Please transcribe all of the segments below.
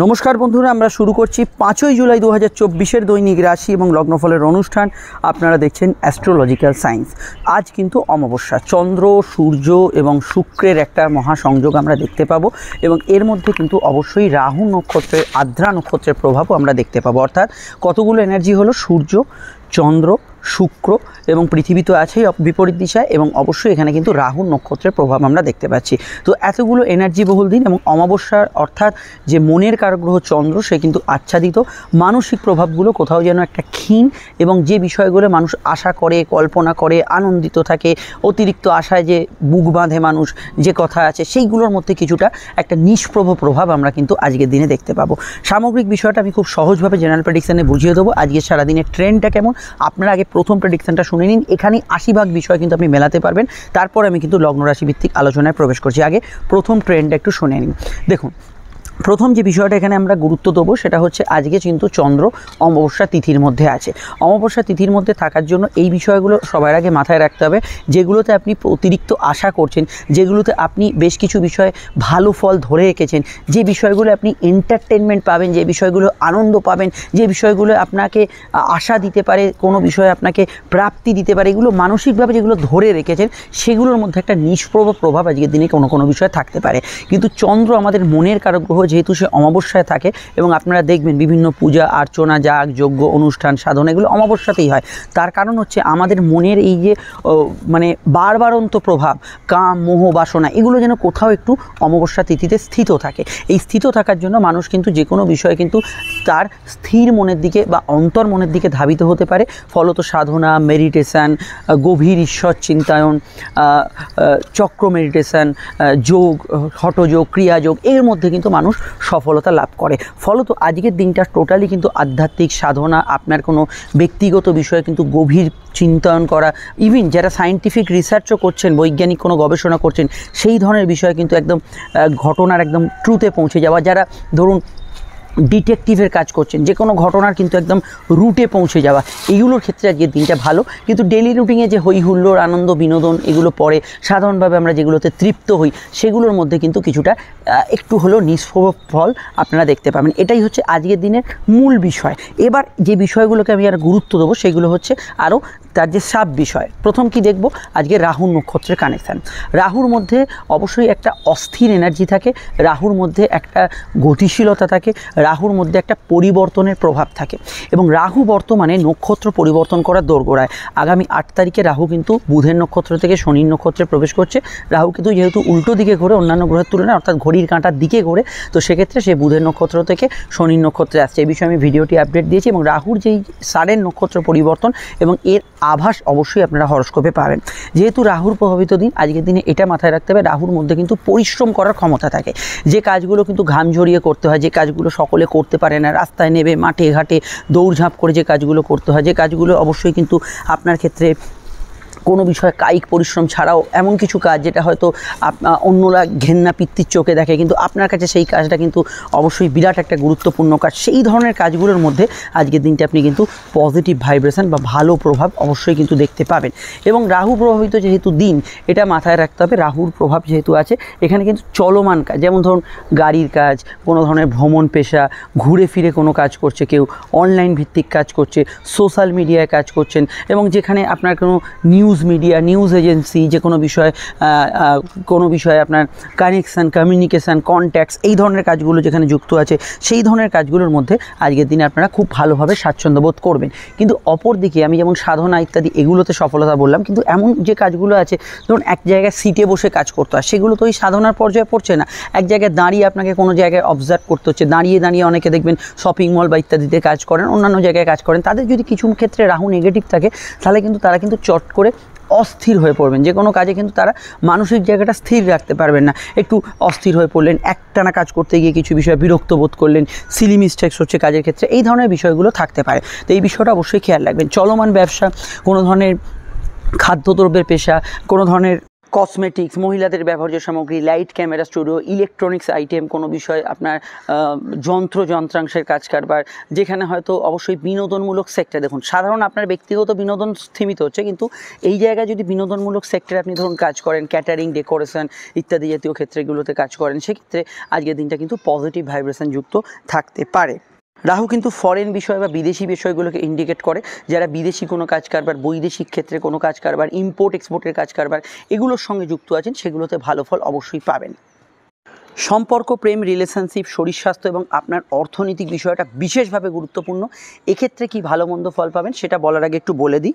নমস্কার বন্ধুরা, আমরা শুরু করছি 5ই জুলাই 2024-এর দৈনিক রাশি এবং লগ্নফলের অনুষ্ঠান। আপনারা দেখছেন অ্যাস্ট্রোলজিক্যাল সায়েন্স। আজ কিন্তু অমাবস্যা, চন্দ্র, সূর্য এবং শুক্রের একটা মহাসংযোগ আমরা দেখতে পাবো এবং এর মধ্যে কিন্তু অবশ্যই রাহু নক্ষত্রের, আদ্রা নক্ষত্রের প্রভাবও আমরা দেখতে পাবো। অর্থাৎ কতগুলো এনার্জি হলো, সূর্য, চন্দ্র, শুক্র এবং পৃথিবী তো আছেই বিপরীত দিশায়, এবং অবশ্যই এখানে কিন্তু রাহু নক্ষত্রের প্রভাব আমরা দেখতে পাচ্ছি। তো এতগুলো এনার্জি বহুল দিন এবং অমাবস্যার অর্থাৎ যে মনের কারগ্রহ চন্দ্র, সে কিন্তু আচ্ছাদিত। মানসিক প্রভাবগুলো কোথাও যেন একটা ক্ষীণ, এবং যে বিষয়গুলো মানুষ আশা করে, কল্পনা করে, আনন্দিত থাকে, অতিরিক্ত আশায় যে বুক বাঁধে মানুষ, যে কথা আছে, সেইগুলোর মধ্যে কিছুটা একটা নিষ্প্রভ প্রভাব আমরা কিন্তু আজকের দিনে দেখতে পাবো। সামগ্রিক বিষয়টা আমি খুব সহজভাবে জেনারেল প্রেডিকশানে বুঝিয়ে দেবো। আজকে সারাদিনের ট্রেন্ডটা কেমন আপনারা আগে প্রথম প্রেডিকশনটা শুনে নিন। এখানে 80% বিষয় কিন্তু আপনি মেলাতে পারবেন। তারপর আমি কিন্তু লগ্ন রাশি ভিত্তিক আলোচনায় প্রবেশ করছি। আগে প্রথম ট্রেন্ডটা একটু শুনে নিন। দেখুন, প্রথম যে বিষয়টা এখানে আমরা গুরুত্ব দেবো সেটা হচ্ছে আজকে কিন্তু চন্দ্র অমাবস্যা তিথির মধ্যে আছে। অমাবস্যা তিথির মধ্যে থাকার জন্য এই বিষয়গুলো সবার আগে মাথায় রাখতে হবে। যেগুলোতে আপনি অতিরিক্ত আশা করছেন, যেগুলোতে আপনি বেশ কিছু বিষয়ে ভালো ফল ধরে রেখেছেন, যে বিষয়গুলো আপনি এন্টারটেনমেন্ট পাবেন, যে বিষয়গুলো আনন্দ পাবেন, যে বিষয়গুলো আপনাকে আশা দিতে পারে, কোনো বিষয়ে আপনাকে প্রাপ্তি দিতে পারে, এগুলো মানসিকভাবে যেগুলো ধরে রেখেছেন সেগুলোর মধ্যে একটা নিষ্প্রভ প্রভাব আজকের দিনে কোনো বিষয়ে থাকতে পারে। কিন্তু চন্দ্র আমাদের মনের কারগ্রহ, যেহেতু সে অমাবস্যায় থাকে, এবং আপনারা দেখবেন বিভিন্ন পূজা অর্চনা, যাগ যজ্ঞ, অনুষ্ঠান সাধনা এগুলো অমাবস্যাতেই হয়। তার কারণ হচ্ছে আমাদের মনের এই যে মানে বারবারন্ত প্রভাব, কাম, মোহ, বাসনা, এগুলো যেন কোথাও একটু অমাবস্যা তিথিতে স্থিত থাকে। এই স্থিত থাকার জন্য মানুষ কিন্তু যে কোনো বিষয়ে কিন্তু তার স্থির মনের দিকে বা অন্তর মনের দিকে ধাবিত হতে পারে। ফলত সাধনা, মেডিটেশান, গভীর ঈশ্বর চিন্তায়ন, চক্র মেডিটেশান, যোগ, হঠযোগ, ক্রিয়াযোগ, এর মধ্যে কিন্তু মানুষ সফলতা লাভ করে। ফলত আজকের দিনটা টোটালি কিন্তু আধ্যাত্মিক সাধনা, আপনার কোনো ব্যক্তিগত বিষয়ে কিন্তু গভীর চিন্তন করা, ইভিন যারা সায়েন্টিফিক রিসার্চও করছেন, বৈজ্ঞানিক কোনো গবেষণা করছেন, সেই ধরনের বিষয়ে কিন্তু একদম ঘটনার একদম ট্রুথে পৌঁছে যাওয়া, যারা ধরুন ডিটেকটিভের কাজ করছেন, যে কোনো ঘটনার কিন্তু একদম রুটে পৌঁছে যাওয়া, এইগুলোর ক্ষেত্রে আজকের দিনটা ভালো। কিন্তু ডেলি রুটিনে যে হই হুল্লোড়, আনন্দ, বিনোদন এগুলো পরে সাধারণভাবে আমরা যেগুলোতে তৃপ্ত হই, সেগুলোর মধ্যে কিন্তু কিছুটা একটু হলেও নিষ্প্রভ ফল আপনারা দেখতে পাবেন। এটাই হচ্ছে আজকের দিনের মূল বিষয়। এবার যে বিষয়গুলোকে আমি আর গুরুত্ব দেবো সেগুলো হচ্ছে আরও তার যে সাব বিষয়। প্রথম কি দেখব, আজকে রাহু নক্ষত্রের কানেকশান। রাহুর মধ্যে অবশ্যই একটা অস্থির এনার্জি থাকে, রাহুর মধ্যে একটা গতিশীলতা থাকে, রাহুর মধ্যে একটা পরিবর্তনের প্রভাব থাকে, এবং রাহু বর্তমানে নক্ষত্র পরিবর্তন করার দোরগোড়ায়। আগামী 8 তারিখে রাহু কিন্তু বুধের নক্ষত্র থেকে শনির নক্ষত্রে প্রবেশ করছে। রাহু কিন্তু যেহেতু উল্টো দিকে ঘোরে অন্যান্য গ্রহের তুলনায়, অর্থাৎ ঘড়ির কাঁটার দিকে ঘোরে, তো সেক্ষেত্রে সে বুধের নক্ষত্র থেকে শনির নক্ষত্রে আসছে। এই বিষয়ে আমি ভিডিওটি আপডেট দিয়েছি, এবং রাহুর যেই সাডেন নক্ষত্র পরিবর্তন এবং এর আভাস অবশ্যই আপনারা হরস্কোপে পাবেন। যেহেতু রাহুর প্রভাবিত দিন, আজকের দিনে এটা মাথায় রাখতে হবে, রাহুর মধ্যে কিন্তু পরিশ্রম করার ক্ষমতা থাকে। যে কাজগুলো কিন্তু ঘাম ঝরিয়ে করতে হয়, যে কাজগুলো সকলে করতে পারে না, রাস্তায় নেবে, মাঠে ঘাটে দৌড়ঝাঁপ করে যে কাজগুলো করতে হয়, যে কাজগুলো অবশ্যই কিন্তু আপনার ক্ষেত্রে কোনো বিষয়ে কায়িক পরিশ্রম ছাড়াও এমন কিছু কাজ যেটা হয়তো অন্যরা ঘেন্না পিত্তির চোখে দেখে, কিন্তু আপনার কাছে সেই কাজটা কিন্তু অবশ্যই বিরাট একটা গুরুত্বপূর্ণ কাজ। সেই ধরনের কাজগুলোর মধ্যে আজকের দিনটা আপনি কিন্তু পজিটিভ ভাইব্রেশন বা ভালো প্রভাব অবশ্যই কিন্তু দেখতে পাবেন। এবং রাহু প্রভাবিত যেহেতু দিন, এটা মাথায় রাখতে হবে, রাহুর প্রভাব যেহেতু আছে এখানে কিন্তু চলমান কাজ, যেমন ধরুন গাড়ির কাজ, কোনো ধরনের ভ্রমণ পেশা, ঘুরে ফিরে কোনো কাজ করছে কেউ, অনলাইন ভিত্তিক কাজ করছে, সোশ্যাল মিডিয়ায় কাজ করছেন, এবং যেখানে আপনার কোনো নিউজ মিডিয়া, নিউজ এজেন্সি, যে কোনো বিষয়ে আপনার কানেকশান, কমিউনিকেশান, কন্ট্যাক্টস, এই ধরনের কাজগুলো যেখানে যুক্ত আছে, সেই ধরনের কাজগুলোর মধ্যে আজকের দিনে আপনারা খুব ভালোভাবে স্বাচ্ছন্দ্য বোধ করবেন। কিন্তু অপরদিকে আমি যেমন সাধনা ইত্যাদি এগুলোতে সফলতা বললাম, কিন্তু এমন যে কাজগুলো আছে, ধরুন এক জায়গায় সিটে বসে কাজ করতে হয়, সেগুলো তো ওই সাধনার পর্যায়ে পড়ছে না। এক জায়গায় দাঁড়িয়ে আপনাকে কোনো জায়গায় অবজার্ভ করতে হচ্ছে, দাঁড়িয়ে দাঁড়িয়ে অনেকে দেখবেন শপিং মল বা ইত্যাদিতে কাজ করেন, অন্যান্য জায়গায় কাজ করেন। তাদের যদি কিছু ক্ষেত্রে রাহু নেগেটিভ থাকে, তাহলে কিন্তু তারা কিন্তু চট করে অস্থির হয়ে পড়বেন। যে কোনো কাজে কিন্তু তারা মানসিক জায়গাটা স্থির রাখতে পারবেন না, একটু অস্থির হয়ে পড়লেন, একটানা কাজ করতে গিয়ে কিছু বিষয়ে বিরক্ত বোধ করলেন, সিলি মিস্টেক্স হচ্ছে কাজের ক্ষেত্রে, এই ধরনের বিষয়গুলো থাকতে পারে। তো এই বিষয়টা অবশ্যই খেয়াল রাখবেন। চলমান ব্যবসা, কোনো ধরনের খাদ্যদ্রব্যের পেশা, কোনো ধরনের কসমেটিক্স, মহিলাদের ব্যবহার্য সামগ্রী, light, camera, studio, electronics item, কোনো বিষয় আপনার যন্ত্রাংশের কাজ কারবার, যেখানে হয়তো অবশ্যই বিনোদনমূলক সেক্টর। দেখুন, সাধারণ আপনার ব্যক্তিগত বিনোদন সীমিত হচ্ছে, কিন্তু এই জায়গায় যদি বিনোদনমূলক সেক্টরে আপনি ধরুন কাজ করেন, ক্যাটারিং, ডেকোরেশন ইত্যাদি জাতীয় ক্ষেত্রগুলোতে কাজ করেন, সেক্ষেত্রে আজকের দিনটা কিন্তু পজিটিভ ভাইব্রেশন যুক্ত থাকতে পারে। রাহু কিন্তু ফরেন বিষয় বা বিদেশি বিষয়গুলোকে ইন্ডিকেট করে। যারা বিদেশি কোনো কাজ কারবার, বৈদেশিক ক্ষেত্রে কোনো কাজ কারবার, ইম্পোর্ট এক্সপোর্টের কাজ কারবার এগুলোর সঙ্গে যুক্ত আছেন, সেগুলোতে ভালো ফল অবশ্যই পাবেন। সম্পর্ক, প্রেম, রিলেশনশিপ, শরীর স্বাস্থ্য এবং আপনার অর্থনৈতিক বিষয়টা বিশেষভাবে গুরুত্বপূর্ণ। এক্ষেত্রে কি ভালো মন্দ ফল পাবেন সেটা বলার আগে একটু বলে দিই।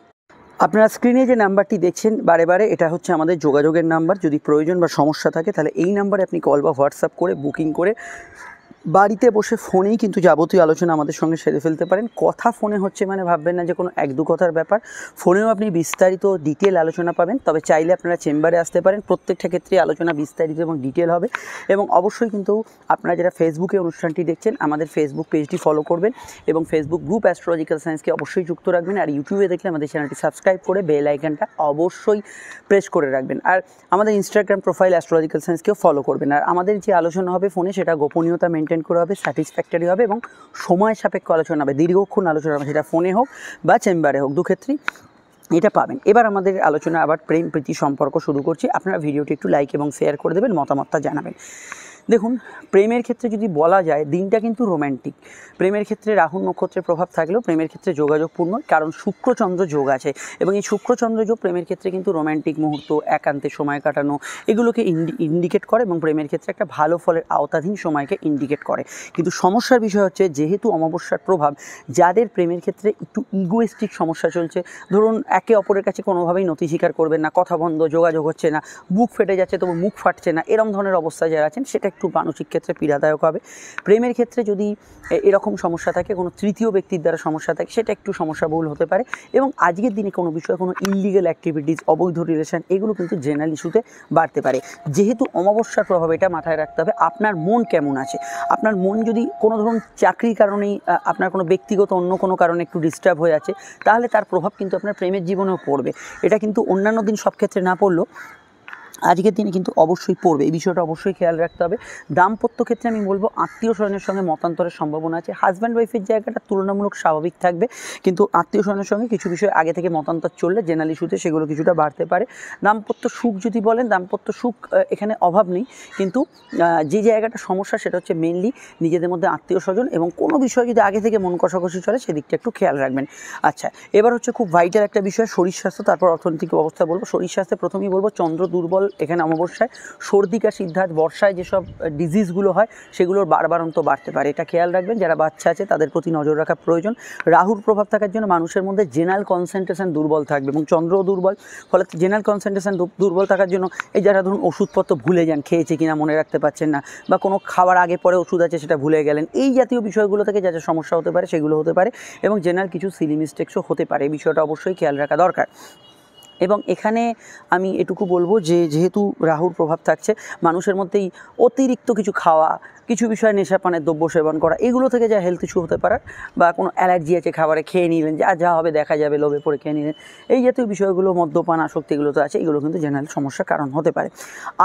আপনারা স্ক্রিনে যে নাম্বারটি দেখছেন বারে বারে, এটা হচ্ছে আমাদের যোগাযোগের নাম্বার। যদি প্রয়োজন বা সমস্যা থাকে তাহলে এই নাম্বারে আপনি কল বা হোয়াটসঅ্যাপ করে বুকিং করে বাড়িতে বসে ফোনেই কিন্তু যাবতীয় আলোচনা আমাদের সঙ্গে সেরে ফেলতে পারেন। কথা ফোনে হচ্ছে মানে ভাববেন না যে কোনো এক দু কথার ব্যাপার, ফোনেও আপনি বিস্তারিত ডিটেল আলোচনা পাবেন। তবে চাইলে আপনারা চেম্বারে আসতে পারেন, প্রত্যেকটা ক্ষেত্রে আলোচনা বিস্তারিত এবং ডিটেল হবে। এবং অবশ্যই কিন্তু আপনারা যারা ফেসবুকে অনুষ্ঠানটি দেখছেন, আমাদের ফেসবুক পেজটি ফলো করবেন এবং ফেসবুক গ্রুপ অ্যাস্ট্রোলজিক্যাল সায়েন্সকে অবশ্যই যুক্ত রাখবেন। আর ইউটিউবে দেখলে আমাদের চ্যানেলটি সাবস্ক্রাইব করে বেল আইকনটা অবশ্যই প্রেস করে রাখবেন। আর আমাদের ইনস্টাগ্রাম প্রোফাইল অ্যাস্ট্রোলজিক্যাল সায়েন্সকেও ফলো করবেন। আর আমাদের যে আলোচনা হবে ফোনে, সেটা গোপনীয়তা মেনটেন করে হবে, স্যাটিসফ্যাক্টরি হবে এবং সময় সাপেক্ষ আলোচনা হবে, দীর্ঘক্ষণ আলোচনা হবে, সেটা ফোনে হোক বা চেম্বারে হোক, দুক্ষেত্রেই এটা পাবেন। এবার আমাদের আলোচনা আবার প্রেম প্রীতি সম্পর্ক শুরু করছি। আপনারা ভিডিওটি একটু লাইক এবং শেয়ার করে দেবেন, মতামতটা জানাবেন। দেখুন, প্রেমের ক্ষেত্রে যদি বলা যায়, দিনটা কিন্তু রোম্যান্টিক। প্রেমের ক্ষেত্রে রাহু নক্ষত্রের প্রভাব থাকলেও প্রেমের ক্ষেত্রে যোগাযোগপূর্ণ, কারণ শুক্রচন্দ্র যোগ আছে এবং এই শুক্রচন্দ্র যোগ প্রেমের ক্ষেত্রে কিন্তু রোম্যান্টিক মুহূর্ত, একান্তে সময় কাটানো এগুলোকে ইন্ডিকেট করে এবং প্রেমের ক্ষেত্রে একটা ভালো ফলের আওতাধীন সময়কে ইন্ডিকেট করে। কিন্তু সমস্যার বিষয় হচ্ছে, যেহেতু অমাবস্যার প্রভাব, যাদের প্রেমের ক্ষেত্রে একটু ইগোয়েস্টিক সমস্যা চলছে, ধরুন একে অপরের কাছে কোনোভাবেই নতি স্বীকার করবেন না, কথা বন্ধ, যোগাযোগ হচ্ছে না, বুক ফেটে যাচ্ছে তবু মুখ ফাটছে না, এরম ধরনের অবস্থায় যারা আছেন, সেটা একটু মানসিক ক্ষেত্রে পীড়াদায়ক হবে। প্রেমের ক্ষেত্রে যদি এরকম সমস্যা থাকে, কোনো তৃতীয় ব্যক্তির দ্বারা সমস্যা থাকে, সেটা একটু সমস্যাবহুল হতে পারে। এবং আজকের দিনে কোনো বিষয়ে কোনো ইললিগাল অ্যাক্টিভিটিস, অবৈধ রিলেশন এগুলো কিন্তু জেনারেল ইস্যুতে বাড়তে পারে। যেহেতু অমাবস্যার প্রভাব, এটা মাথায় রাখতে হবে আপনার মন কেমন আছে। আপনার মন যদি কোনো ধরুন চাকরির কারণেই, আপনার কোনো ব্যক্তিগত অন্য কোনো কারণে একটু ডিস্টার্ব হয়ে আছে, তাহলে তার প্রভাব কিন্তু আপনার প্রেমের জীবনেও পড়বে। এটা কিন্তু অন্যান্য দিন সব ক্ষেত্রে না পড়লেও আজকের দিনে কিন্তু অবশ্যই পড়বে, এই বিষয়টা অবশ্যই খেয়াল রাখতে হবে। দাম্পত্য ক্ষেত্রে আমি বলবো আত্মীয় স্বজনের সঙ্গে মতান্তরের সম্ভাবনা আছে। হাজব্যান্ড ওয়াইফের জায়গাটা তুলনামূলক স্বাভাবিক থাকবে, কিন্তু আত্মীয় স্বজনের সঙ্গে কিছু বিষয় আগে থেকে মতান্তর চললে জেনারেল ইস্যুতে সেগুলো কিছুটা বাড়তে পারে। দাম্পত্য সুখ যদি বলেন, দাম্পত্য সুখ এখানে অভাব নেই, কিন্তু যে জায়গাটা সমস্যা সেটা হচ্ছে মেনলি নিজেদের মধ্যে আত্মীয় স্বজন এবং কোনো বিষয় যদি আগে থেকে মন কষাকষি চলে, সেদিকটা একটু খেয়াল রাখবেন। আচ্ছা, এবার হচ্ছে খুব ভাইটাল একটা বিষয়, শরীর স্বাস্থ্য, তারপর অর্থনৈতিক অবস্থা বলবো। শরীর স্বাস্থ্যে প্রথমেই বলবো চন্দ্র দুর্বল। এখানে অমাবস্যায় সর্দি কাশি, বর্ষায় যেসব ডিজিজগুলো হয় সেগুলোর বাড়বাড়ন্ত বাড়তে পারে, এটা খেয়াল রাখবেন। যারা বাচ্চা আছে তাদের প্রতি নজর রাখা প্রয়োজন। রাহুর প্রভাব থাকার জন্য মানুষের মধ্যে জেনারেল কনসেন্ট্রেশন দুর্বল থাকবে এবং চন্দ্রও দুর্বল, ফলে জেনারেল কনসেন্ট্রেশন দুর্বল থাকার জন্য এই যারা ধরুন ওষুধপত্র ভুলে যান, খেয়েছে কিনা মনে রাখতে পারছেন না, বা কোনো খাবার আগে পরে ওষুধ আছে সেটা ভুলে গেলেন, এই জাতীয় বিষয়গুলো থেকে যা যা সমস্যা হতে পারে সেগুলো হতে পারে এবং জেনারেল কিছু সিলি মিস্টেক্সও হতে পারে। এই বিষয়টা অবশ্যই খেয়াল রাখা দরকার। এবং এখানে আমি এটুকু বলবো যে যেহেতু রাহুর প্রভাব থাকছে, মানুষের মধ্যেই অতিরিক্ত কিছু খাওয়া, কিছু বিষয় নেশাপানের দ্রব্য সেবন করা, এগুলো থেকে যা হেলথ ইস্যু হতে পারে, বা কোনো অ্যালার্জি আছে খাবারে, খেয়ে নিলেন, যা হবে দেখা যাবে, লোভে পড়ে খেয়ে নিলেন, এই জাতীয় বিষয়গুলো, মদ্যপান আসক্তি এগুলো তো আছে, এগুলো কিন্তু জেনারেল সমস্যার কারণ হতে পারে।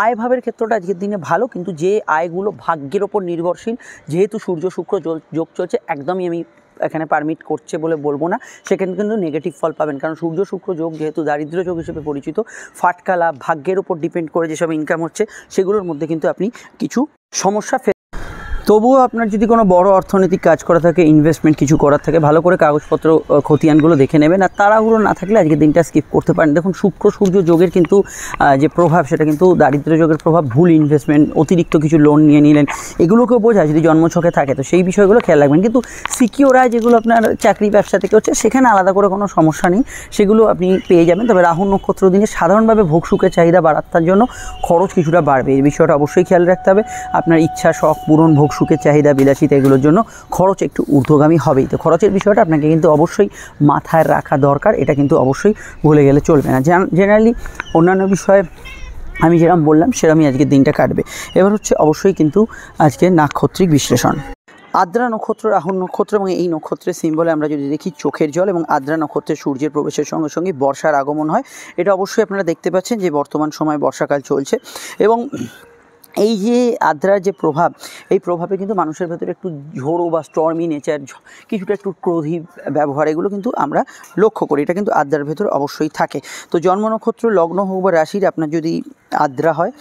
আয়ভাবের ক্ষেত্রটা আজকের দিনে ভালো, কিন্তু যে আয়গুলো ভাগ্যের ওপর নির্ভরশীল, যেহেতু সূর্য শুক্র যোগ চলছে, একদমই আমি এখানে পারমিট করছে বলে বলবো না, সেখানে কিন্তু নেগেটিভ ফল পাবেন। কারণ সূর্য শুক্র যোগ যেহেতু দারিদ্র্য যোগ হিসেবে পরিচিত, ফাটকা লাভ, ভাগ্যের ওপর ডিপেন্ড করে যেসব ইনকাম হচ্ছে সেগুলোর মধ্যে কিন্তু আপনি কিছু সমস্যা তবুও আপনার যদি কোনো বড় অর্থনৈতিক কাজ করা থাকে, ইনভেস্টমেন্ট কিছু করার থাকে, ভালো করে কাগজপত্র খতিয়ানগুলো দেখে নেবেন। আর তাড়াহুড়ো না থাকলে আজকের দিনটা স্কিপ করতে পারেন। দেখুন, শুক্র সূর্য যোগের কিন্তু যে প্রভাব, সেটা কিন্তু দারিদ্র্য যোগের প্রভাব, ভুল ইনভেস্টমেন্ট, অতিরিক্ত কিছু লোন নিয়ে নিলেন, এগুলোকেও বোঝায় যদি জন্মছকে থাকে, তো সেই বিষয়গুলো খেয়াল রাখবেন। কিন্তু সিকিওর আয় যেগুলো আপনার চাকরি ব্যবসা থেকে হচ্ছে, সেখানে আলাদা করে কোনো সমস্যা নেই, সেগুলো আপনি পেয়ে যাবেন। তবে রাহু নক্ষত্র দিনে সাধারণভাবে ভোগ সুখের চাহিদা বাড়ার জন্য খরচ কিছুটা বাড়বে, এই বিষয়টা অবশ্যই খেয়াল রাখতে হবে। আপনার ইচ্ছা, শখ পূরণ, ভোগ সুখের চাহিদা, বিলাসিতা এগুলোর জন্য খরচ একটু ঊর্ধ্বগামী হবেই। তো খরচের বিষয়টা আপনাকে কিন্তু অবশ্যই মাথায় রাখা দরকার, এটা কিন্তু অবশ্যই ভুলে গেলে চলবে না। জেনারেলি অন্যান্য বিষয়ে আমি যেরকম বললাম সেরকমই আজকের দিনটা কাটবে। এবার হচ্ছে অবশ্যই কিন্তু আজকে নাক্ষত্রিক বিশ্লেষণ। আদ্রা নক্ষত্র, রাহু নক্ষত্র এবং এই নক্ষত্রের সিম্বলে আমরা যদি দেখি চোখের জল, এবং আদ্রা নক্ষত্রে সূর্যের প্রবেশের সঙ্গে সঙ্গে বর্ষার আগমন হয়। এটা অবশ্যই আপনারা দেখতে পাচ্ছেন যে বর্তমান সময় বর্ষাকাল চলছে, এবং এই যে আদ্রার যে প্রভাব, এই প্রভাবে কিন্তু মানুষের ভেতরে একটু ঝোড়ো বা স্টর্মি নেচার, কিছুটা একটু ক্রোধী ব্যবহার, এগুলো কিন্তু আমরা লক্ষ্য করি। এটা কিন্তু আদ্রার ভেতর অবশ্যই থাকে। তো জন্ম নক্ষত্র, লগ্ন হোক বা রাশির আপনার যদি আদ্রা হয়,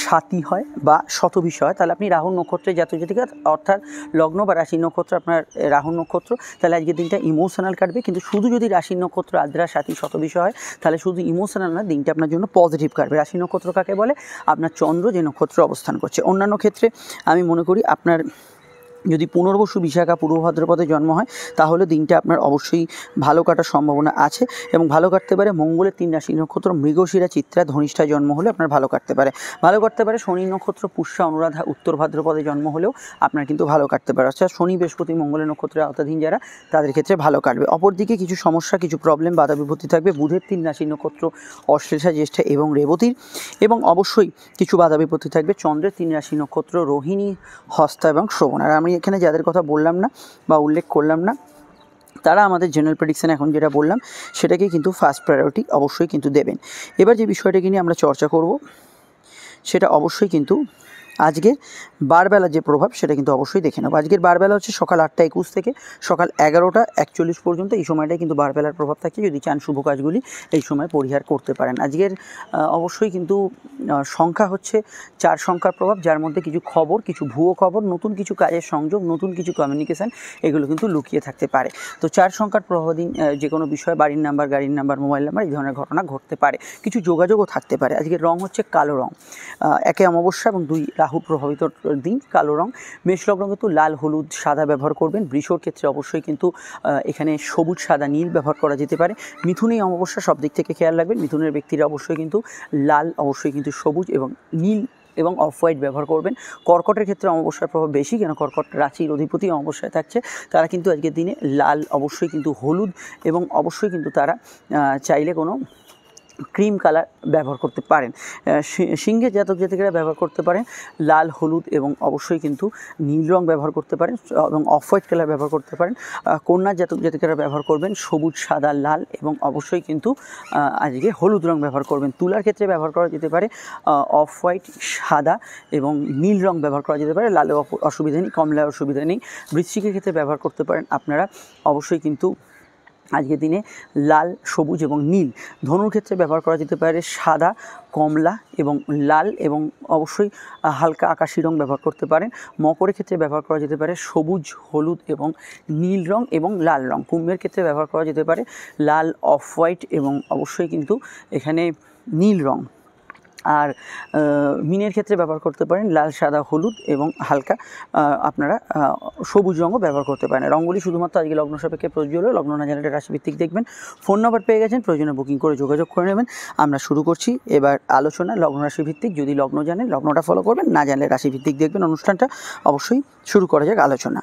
সাথী হয় বা শতবিষ হয়, তাহলে আপনি রাহু নক্ষত্রে জাতক-জাতিকা, অর্থাৎ লগ্ন বা রাশি নক্ষত্র আপনার রাহু নক্ষত্র, তাহলে আজকের দিনটা ইমোশনাল কাটবে। কিন্তু শুধু যদি রাশি নক্ষত্র আদ্রা, সাথী, শতবিষ হয়, তাহলে শুধু ইমোশনাল না, দিনটা আপনার জন্য পজিটিভ কাটবে। রাশি নক্ষত্র কাকে বলে? আপনার চন্দ্র যে নক্ষত্র অবস্থান করছে। অন্যান্য ক্ষেত্রে আমি মনে করি আপনার যদি পুনর্বসু, বিশাখা, পূর্ব ভাদ্রপদে জন্ম হয়, তাহলে দিনটা আপনার অবশ্যই ভালো কাটার সম্ভাবনা আছে, এবং ভালো কাটতে পারে। মঙ্গলের 3 রাশি নক্ষত্র মৃগশিরা, চিত্রা, ধনিষ্ঠা জন্ম হলে আপনার ভালো কাটতে পারে। ভালো কাটতে পারে শনি নক্ষত্র পুষ্যা, অনুরাধা, উত্তর ভাদ্রপদে জন্ম হলেও আপনার কিন্তু ভালো কাটতে পারে। অর্থাৎ শনি, বৃহস্পতি, মঙ্গলের নক্ষত্রের আওতাধীন যারা, তাদের ক্ষেত্রে ভালো কাটবে। অপরদিকে কিছু সমস্যা, কিছু প্রবলেম, বাধা বিপত্তি থাকবে বুধের 3 রাশি নক্ষত্র অশ্লেষা, জ্যেষ্ঠা এবং রেবতীর, এবং অবশ্যই কিছু বাধা বিপত্তি থাকবে চন্দ্রের 3 রাশি নক্ষত্র রোহিণী, হস্তা এবং শ্রবণ। আর আমি এখানে যাদের কথা বললাম না বা উল্লেখ করলাম না, তারা আমাদের জেনারেল প্রেডিকশান এখন যেটা বললাম সেটাকে কিন্তু ফার্স্ট প্রায়োরিটি অবশ্যই কিন্তু দেবেন। এবার যে বিষয়টাকে নিয়ে আমরা চর্চা করব, সেটা অবশ্যই কিন্তু আজকের বারবেলার যে প্রভাব, সেটা কিন্তু অবশ্যই দেখে নেব। আজকের বারবেলা হচ্ছে সকাল 8টা 21 থেকে সকাল 11টা 41 পর্যন্ত। এই সময়টাই কিন্তু বারবেলার প্রভাব থাকে। যদি চান শুভ কাজগুলি এই সময় পরিহার করতে পারেন। আজকের অবশ্যই কিন্তু সংখ্যা হচ্ছে 4 সংখ্যার প্রভাব, যার মধ্যে কিছু খবর, কিছু ভুয়ো খবর, নতুন কিছু কাজের সংযোগ, নতুন কিছু কমিউনিকেশান, এগুলো কিন্তু লুকিয়ে থাকতে পারে। তো 4 সংখ্যার প্রভাবাধীন যে কোনো বিষয়, বাড়ির নাম্বার, গাড়ির নাম্বার, মোবাইল নাম্বার, এই ধরনের ঘটনা ঘটতে পারে। কিছু যোগাযোগও থাকতে পারে। আজকের রং হচ্ছে কালো রং। 1 অমাবস্যা এবং 2 রাহু প্রভাবিত দিন, কালো রং। মেষ লগ্ন কিন্তু লাল, হলুদ, সাদা ব্যবহার করবেন। বৃষর ক্ষেত্রে অবশ্যই কিন্তু এখানে সবুজ, সাদা, নীল ব্যবহার করা যেতে পারে। মিথুনেই অমাবস্যা, সব দিক থেকে খেয়াল রাখবেন। মিথুনের ব্যক্তিরা অবশ্যই কিন্তু লাল, অবশ্যই কিন্তু সবুজ এবং নীল এবং অফ হোয়াইট ব্যবহার করবেন। কর্কটের ক্ষেত্রে অমাবস্যার প্রভাব বেশি, কেন কর্কট রাশির অধিপতি অমাবস্যায় থাকছে। তারা কিন্তু আজকের দিনে লাল, অবশ্যই কিন্তু হলুদ, এবং অবশ্যই কিন্তু তারা চাইলে কোনো ক্রিম কালার ব্যবহার করতে পারেন। সিংহের জাতক জাতিকারা ব্যবহার করতে পারেন লাল, হলুদ এবং অবশ্যই কিন্তু নীল রং ব্যবহার করতে পারেন, এবং অফ হোয়াইট কালার ব্যবহার করতে পারেন। কন্যার জাতক জাতিকারা ব্যবহার করবেন সবুজ, সাদা, লাল এবং অবশ্যই কিন্তু আজকে হলুদ রং ব্যবহার করবেন। তুলার ক্ষেত্রে ব্যবহার করা যেতে পারে অফ হোয়াইট, সাদা এবং নীল রং ব্যবহার করা যেতে পারে। লালে অসুবিধা নেই, কমলায় অসুবিধা নেই। বৃশ্চিকের ক্ষেত্রে ব্যবহার করতে পারেন আপনারা অবশ্যই কিন্তু আজকের দিনে লাল, সবুজ এবং নীল। ধনুর ক্ষেত্রে ব্যবহার করা যেতে পারে সাদা, কমলা এবং লাল, এবং অবশ্যই হালকা আকাশি রং ব্যবহার করতে পারেন। মকরের ক্ষেত্রে ব্যবহার করা যেতে পারে সবুজ, হলুদ এবং নীল রং এবং লাল রং। কুম্ভের ক্ষেত্রে ব্যবহার করা যেতে পারে লাল, অফ হোয়াইট এবং অবশ্যই কিন্তু এখানে নীল রং। আর মিনের ক্ষেত্রে ব্যবহার করতে পারেন লাল, সাদা, হলুদ এবং হালকা আপনারা সবুজ রঙও ব্যবহার করতে পারেন। রঙগুলি শুধুমাত্র আজকে লগ্ন সাপেক্ষে প্রযোজ্য হলেও লগ্ন না জানলে রাশিভিত্তিক দেখবেন। ফোন নাম্বার পেয়ে গেছেন, প্রয়োজনে বুকিং করে যোগাযোগ করে নেবেন। আমরা শুরু করছি এবার আলোচনা লগ্ন রাশিভিত্তিক। যদি লগ্ন জানেন লগ্নটা ফলো করবেন, না জানলে রাশিভিত্তিক দেখবেন অনুষ্ঠানটা। অবশ্যই শুরু করা যাক আলোচনা।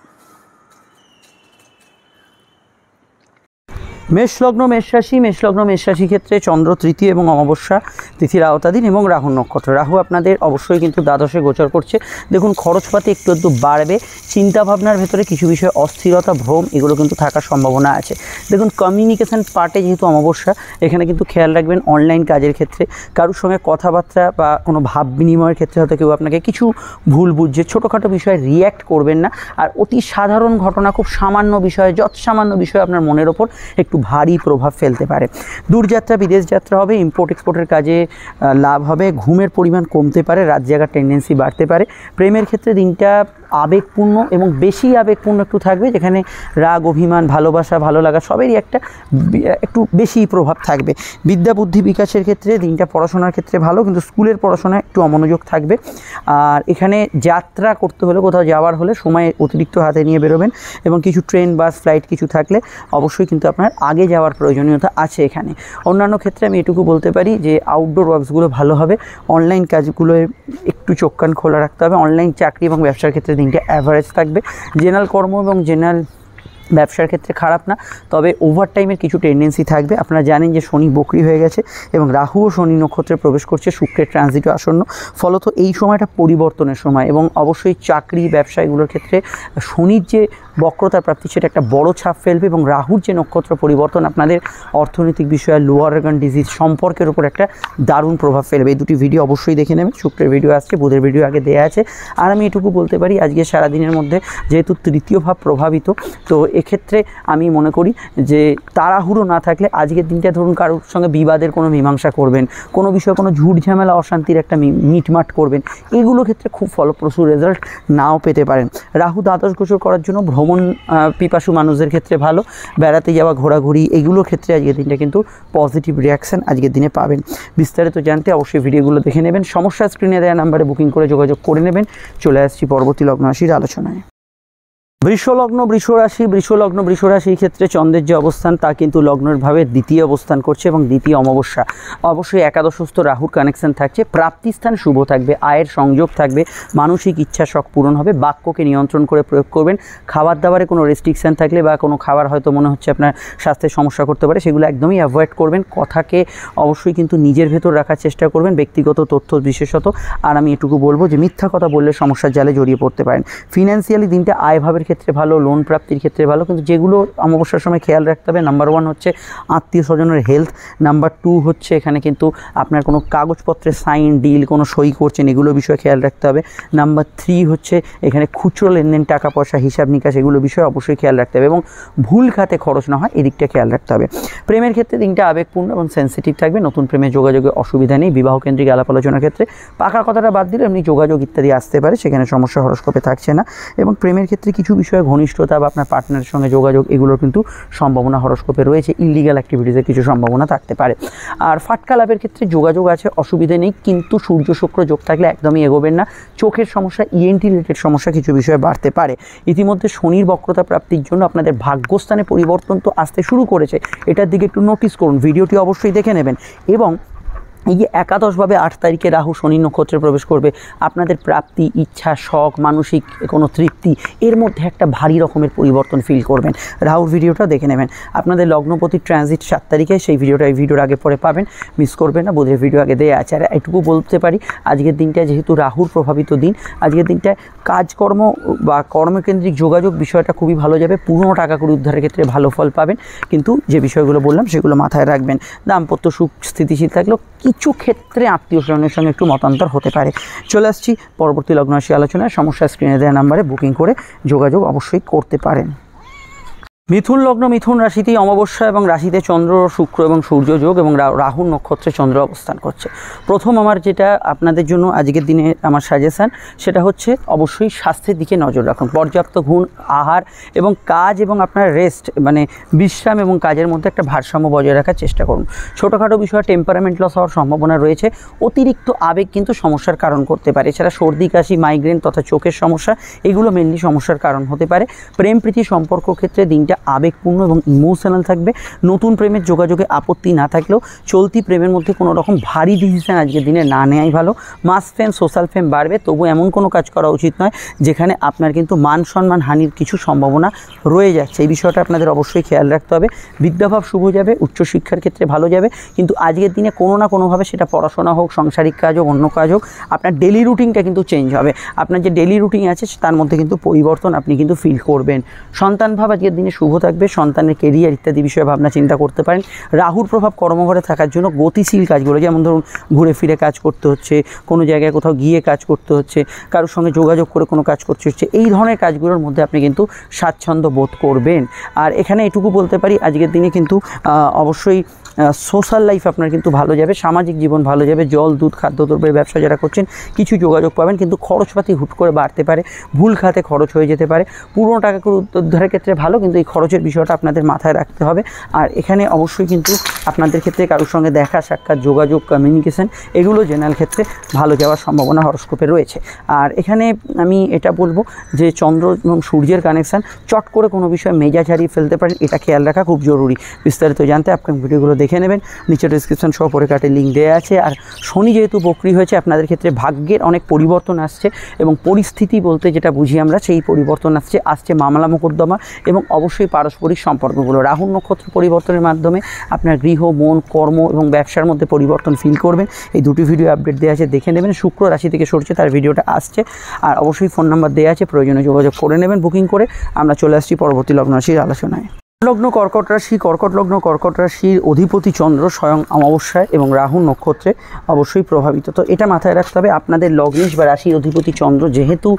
মেষলগ্ন, মেষ রাশি। মেষলগ্ন, মেষ রাশি ক্ষেত্রে চন্দ্র তৃতীয় এবং অমাবস্যা তিথির আওতাধীন, এবং রাহু নক্ষত্র। রাহু আপনাদের অবশ্যই কিন্তু দ্বাদশে গোচর করছে। দেখুন খরচপাতি একটু একটু বাড়বে। চিন্তাভাবনার ভেতরে কিছু বিষয়ে অস্থিরতা, ভ্রম এগুলো কিন্তু থাকার সম্ভাবনা আছে। দেখুন কমিউনিকেশান পার্টে যেহেতু অমাবস্যা, এখানে কিন্তু খেয়াল রাখবেন অনলাইন কাজের ক্ষেত্রে কারোর সঙ্গে কথাবার্তা বা কোনো ভাব বিনিময়ের ক্ষেত্রে হয়তো কেউ আপনাকে কিছু ভুল বুঝছে, ছোটোখাটো বিষয়ে রিয়্যাক্ট করবেন না। আর অতি সাধারণ ঘটনা, খুব সামান্য বিষয়ে, যত সামান্য বিষয়ে আপনার মনের ওপর একটু ভারী প্রভাব ফেলতে পারে। দূরযাত্রা, বিদেশ যাত্রা হবে, ইম্পোর্ট এক্সপোর্টের কাজে লাভ হবে। ঘুমের পরিমাণ কমতে পারে, রাত জাগার টেন্ডেন্সি বাড়তে পারে। প্রেমের ক্ষেত্রে দিনটা আবেগপূর্ণ এবং বেশি আবেগপূর্ণ একটু থাকবে, যেখানে রাগ, অভিমান, ভালোবাসা, ভালো লাগা সবেরই একটু বেশি প্রভাব থাকবে। বিদ্যা বুদ্ধি বিকাশের ক্ষেত্রে দিনটা পড়াশোনার ক্ষেত্রে ভালো, কিন্তু স্কুলের পড়াশোনায় একটু অমনোযোগ থাকবে। আর এখানে যাত্রা করতে হলে, কোথাও যাওয়ার হলে সময় অতিরিক্ত হাতে নিয়ে বেরোবেন, এবং কিছু ট্রেন, বাস, ফ্লাইট কিছু থাকলে অবশ্যই কিন্তু আপনার আগে যাওয়ার প্রয়োজনীয়তা আছে এখানে। অন্যান্য ক্ষেত্রে আমি এটুকু বলতে পারি যে আউটডোর ওয়ার্কসগুলো ভালো হবে। অনলাইন কাজগুলোয় একটু চোখ কান খোলা রাখতে হবে। অনলাইন চাকরি এবং ব্যবসার ক্ষেত্রে দিনটা অ্যাভারেজ থাকবে। জেনারেল কর্ম এবং জেনারেল ব্যবসার ক্ষেত্রে খারাপ না, তবে ওভার টাইমের কিছু টেন্ডেন্সি থাকবে। আপনারা জানেন যে শনি বকরি হয়ে গেছে এবং রাহুও শনি নক্ষত্রে প্রবেশ করছে, শুক্রের ট্রানজিটও আসন্ন, ফলত এই সময়টা পরিবর্তনের সময় এবং অবশ্যই চাকরি ব্যবসা এগুলোর ক্ষেত্রে শনির যে বক্রতার প্রাপ্তি সেটা একটা বড় ছাপ ফেলবে এবং রাহুর যে নক্ষত্র পরিবর্তন আপনাদের অর্থনৈতিক বিষয়ে, লোয়ার অর্গান ডিজিজ সম্পর্কের উপর একটা দারুণ প্রভাব ফেলবে। এই দুটি ভিডিও অবশ্যই দেখে নেবেন, শুক্রের ভিডিও আসছে, বুধের ভিডিও আগে দেওয়া আছে। আর আমি এটুকু বলতে পারি আজকে সারাদিনের মধ্যে যেহেতু তৃতীয় ভাব প্রভাবিত, তো এক্ষেত্রে আমি মনে করি যে তাড়াহুড়ো না থাকলে আজকের দিনটা ধরুন কারোর সঙ্গে বিবাদের কোনো মীমাংসা করবেন, কোনো বিষয়ে কোনো ঝুট ঝামেলা অশান্তির একটা মিটমাট করবেন, এগুলো ক্ষেত্রে খুব ফলপ্রসূ রেজাল্ট নাও পেতে পারেন। রাহু দ্বাদশ গোচর করার জন্য ভ্রমণ পিপাসু মানুষদের ক্ষেত্রে ভালো, বেড়াতে যাওয়া, ঘোরাঘুরি এগুলোর ক্ষেত্রে আজকের দিনটা কিন্তু পজিটিভ রিয়াকশান আজকের দিনে পাবেন। বিস্তারিত জানতে অবশ্যই ভিডিওগুলো দেখে নেবেন, সমস্যা স্ক্রিনে দেওয়া নাম্বারে বুকিং করে যোগাযোগ করে নেবেন। চলে আসছি পরবর্তী লগ্ন রাশির আলোচনায়। বৃষলগ্ন বৃষ রাশির ক্ষেত্রে চন্দ্রের যে অবস্থান তা কিন্তু লগ্নের ভাবে দ্বিতীয় অবস্থান করছে এবং দ্বিতীয় অমাবস্যা, অবশ্যই একাদশস্থ রাহুর কানেকশন থাকছে, প্রাপ্তিস্থান শুভ থাকবে, আয়ের সংযোগ থাকবে, মানসিক ইচ্ছা শখ পূরণ হবে, বাক্যকে নিয়ন্ত্রণ করে প্রয়োগ করবেন। খাবার দাবারে কোনো রেস্ট্রিকশান থাকলে বা কোনো খাবার হয়তো মনে হচ্ছে আপনার স্বাস্থ্যের সমস্যা করতে পারে, সেগুলো একদমই অ্যাভয়েড করবেন। কথাকে অবশ্যই কিন্তু নিজের ভেতর রাখার চেষ্টা করবেন, ব্যক্তিগত তথ্য বিশেষত। আর আমি এটুকু বলবো যে মিথ্যা কথা বললে সমস্যার জালে জড়িয়ে পড়তে পারেন। ফিনান্সিয়ালি দিনটা আয় ভাবের ক্ষেত্রে ভালো, লোন প্রাপ্তির ক্ষেত্রে ভালো, কিন্তু যেগুলো অমাবস্যার সময় খেয়াল রাখতে হবে, নাম্বার 1 হচ্ছে আত্মীয় স্বজনের হেলথ, নাম্বার 2 হচ্ছে এখানে কিন্তু আপনার কোনো কাগজপত্রে সাইন ডিল কোনো সই করছেন এগুলো বিষয়ে খেয়াল রাখতে হবে, নাম্বার 3 হচ্ছে এখানে খুচরো লেনদেন, টাকা পয়সা হিসাব নিকাশ এগুলো বিষয়ে অবশ্যই খেয়াল রাখতে হবে এবং ভুল খাতে খরচ না হয় এদিকটা খেয়াল রাখতে হবে। প্রেমের ক্ষেত্রে দিনটা আবেগপূর্ণ এবং সেন্সিটিভ থাকবে, নতুন প্রেমে যোগাযোগে অসুবিধা নেই, বিবাহ কেন্দ্রিক আলাপ আলোচনার ক্ষেত্রে পাকা কথাটা বাদ দিলে এমনি যোগাযোগ ইত্যাদি আসতে পারে, সেখানে সমস্যা হরস্কোপে থাকছে না। এবং প্রেমের ক্ষেত্রে কিছু বিষয়ে ঘনিষ্ঠতা বা আপনার পার্টনারের সঙ্গে যোগাযোগ এগুলোর কিন্তু সম্ভাবনা হরস্কোপে রয়েছে, ইলিগাল অ্যাক্টিভিটিসের কিছু সম্ভাবনা থাকতে পারে। আর ফাটকা লাভের ক্ষেত্রে যোগাযোগ আছে, অসুবিধে নেই, কিন্তু সূর্য শুক্র যোগ থাকলে একদমই এগোবেন না। চোখের সমস্যা, ইএনটি রিলেটেড সমস্যা কিছু বিষয়ে বাড়তে পারে। ইতিমধ্যে শনির বক্রতা প্রাপ্তির জন্য আপনাদের ভাগ্যস্থানে পরিবর্তন তো আসতে শুরু করেছে, এটার দিকে একটু নোটিস করুন, ভিডিওটি অবশ্যই দেখে নেবেন। এবং এই যে একাদশভাবে 8 তারিখে রাহু শনি নক্ষত্রে প্রবেশ করবে, আপনাদের প্রাপ্তি, ইচ্ছা, শখ, মানসিক কোনো তৃপ্তি এর মধ্যে একটা ভারী রকমের পরিবর্তন ফিল করবেন। রাহুর ভিডিওটা দেখে নেবেন। আপনাদের লগ্নপতি ট্রানজিট 7 তারিখে, সেই ভিডিওটা এই ভিডিওর আগে পরে পাবেন, মিস করবেন না, বুধের ভিডিও আগে দেওয়া আছে। আর এটুকু বলতে পারি আজকের দিনটা যেহেতু রাহুর প্রভাবিত দিন, আজকের দিনটায় কাজকর্ম বা কর্মকেন্দ্রিক যোগাযোগ বিষয়টা খুবই ভালো যাবে, পুরনো টাকা কড়ি উদ্ধারের ক্ষেত্রে ভালো ফল পাবেন, কিন্তু যে বিষয়গুলো বললাম সেগুলো মাথায় রাখবেন। দাম্পত্য সুখ স্থিতিশীল থাকলেও কিছু ক্ষেত্রে আত্মীয় স্বজনের সঙ্গে একটু মতান্তর হতে পারে। চলে আসছি পরবর্তী লগ্ন রাশি আলোচনায়, সমস্যা স্ক্রিনে দেওয়া নাম্বারে বুকিং করে যোগাযোগ অবশ্যই করতে পারেন। মিথুন লগ্ন মিথুন রাশিতেই অমাবস্যা এবং রাশিতে চন্দ্র, শুক্র এবং সূর্য যোগ এবং রাহুর নক্ষত্রে চন্দ্র অবস্থান করছে। প্রথম আমার যেটা আপনাদের জন্য আজকের দিনে আমার সাজেশান সেটা হচ্ছে অবশ্যই স্বাস্থ্যের দিকে নজর রাখুন, পর্যাপ্ত ঘুম, আহার এবং কাজ এবং আপনার রেস্ট মানে বিশ্রাম এবং কাজের মধ্যে একটা ভারসাম্য বজায় রাখার চেষ্টা করুন। ছোটোখাটো বিষয়ে টেম্পারামেন্ট লস হওয়ার সম্ভাবনা রয়েছে, অতিরিক্ত আবেগ কিন্তু সমস্যার কারণ করতে পারে। এছাড়া সর্দি কাশি, মাইগ্রেন তথা চোখের সমস্যা এগুলো মেনলি সমস্যার কারণ হতে পারে। প্রেম প্রীতি সম্পর্ক ক্ষেত্রে দিনটা আবেগপূর্ণ এবং ইমোশনাল থাকবে। নতুন প্রেমের যোগাযোগে আপত্তি না থাকলেও চলতি প্রেমের মধ্যে কোনো রকম ভারী ডিসিশন আজকের দিনে না নেওয়াই ভালো। মাস ফেম, সোশ্যাল ফেম বাড়বে, তবু এমন কোনো কাজ করা উচিত নয় যেখানে আপনার কিন্তু মান সম্মান হানির কিছু সম্ভাবনা রয়ে যাচ্ছে, এই বিষয়টা আপনাদের অবশ্যই খেয়াল রাখতে হবে। বিদ্যাভাব শুভ যাবে, উচ্চশিক্ষার ক্ষেত্রে ভালো যাবে, কিন্তু আজকের দিনে কোনো না কোনোভাবে সেটা পড়াশোনা হোক, সাংসারিক কাজ হোক, অন্য কাজ হোক, আপনার ডেলি রুটিনটা কিন্তু চেঞ্জ হবে। আপনার যে ডেলি রুটিন আছে তার মধ্যে কিন্তু পরিবর্তন আপনি কিন্তু ফিল করবেন। সন্তান ভাব আজকের দিনে শুভ থাকবে, সন্তানের কেরিয়ার ইত্যাদি বিষয়ে ভাবনা চিন্তা করতে পারেন। রাহুর প্রভাব কর্মঘরে থাকার জন্য গতিশীল কাজগুলো, যেমন ধরুন ঘুরে ফিরে কাজ করতে হচ্ছে, কোনো জায়গায় কোথাও গিয়ে কাজ করতে হচ্ছে, কারোর সঙ্গে যোগাযোগ করে কোনো কাজ করতে হচ্ছে, এই ধরনের কাজগুলোর মধ্যে আপনি কিন্তু স্বাচ্ছন্দ্য বোধ করবেন। আর এখানে এটুকু বলতে পারি আজকের দিনে কিন্তু অবশ্যই সোশ্যাল লাইফ আপনার কিন্তু ভালো যাবে, সামাজিক জীবন ভালো যাবে। জল, দুধ, খাদ্যদ্রব্যের ব্যবসা যারা করছেন কিছু যোগাযোগ পাবেন, কিন্তু খরচপাতি হুট করে বাড়তে পারে, ভুল খাতে খরচ হয়ে যেতে পারে। পুরনো টাকা করে উদ্ধারের ক্ষেত্রে ভালো, কিন্তু এই খরচের বিষয়টা আপনাদের মাথায় রাখতে হবে। আর এখানে অবশ্যই কিন্তু আপনাদের ক্ষেত্রে কারোর সঙ্গে দেখা সাক্ষাৎ, যোগাযোগ, কমিউনিকেশন এগুলো জেনারেল ক্ষেত্রে ভালো যাওয়ার সম্ভাবনা হরস্কোপে রয়েছে। আর এখানে আমি এটা বলবো যে চন্দ্র এবং সূর্যের কানেকশান, চট করে কোনো বিষয়ে মেজাজ হারিয়ে ফেলতে পারেন, এটা খেয়াল রাখা খুব জরুরি। বিস্তারিত জানতে আপনার ভিডিওগুলো দেখে নেবেন, নিচে ডিসক্রিপশন সহ পরে কাটে লিঙ্ক দেওয়া আছে। আর শনি যেহেতু বক্রি হয়েছে আপনাদের ক্ষেত্রে ভাগ্যের অনেক পরিবর্তন আসছে এবং পরিস্থিতি বলতে যেটা বুঝি আমরা সেই পরিবর্তন আসছে মামলা মোকদ্দমা এবং অবশ্যই পারস্পরিক সম্পর্কগুলো। রাহুর নক্ষত্র পরিবর্তনের মাধ্যমে আপনার গৃহ, মন, কর্ম এবং ব্যবসার মধ্যে পরিবর্তন ফিল করবেন। এই দুটি ভিডিও আপডেট দেওয়া আছে, দেখে নেবেন। শুক্র রাশি থেকে সরছে তার ভিডিওটা আসছে, আর অবশ্যই ফোন নাম্বার দেওয়া আছে, প্রয়োজনে যোগাযোগ করে নেবেন বুকিং করে। আমরা চলে আসছি পরবর্তী লগ্ন রাশির আলোচনায়। লগ্ন কর্কট রাশি, কর্কট লগ্ন কর্কট রাশির অধিপতি চন্দ্র স্বয়ং অমাবস্যায় এবং রাহু নক্ষত্রে অবশ্যই প্রভাবিত। তো এটা মাথায় রাখতে হবে, আপনাদের লগ্নেশ বা রাশির অধিপতি চন্দ্র যেহেতু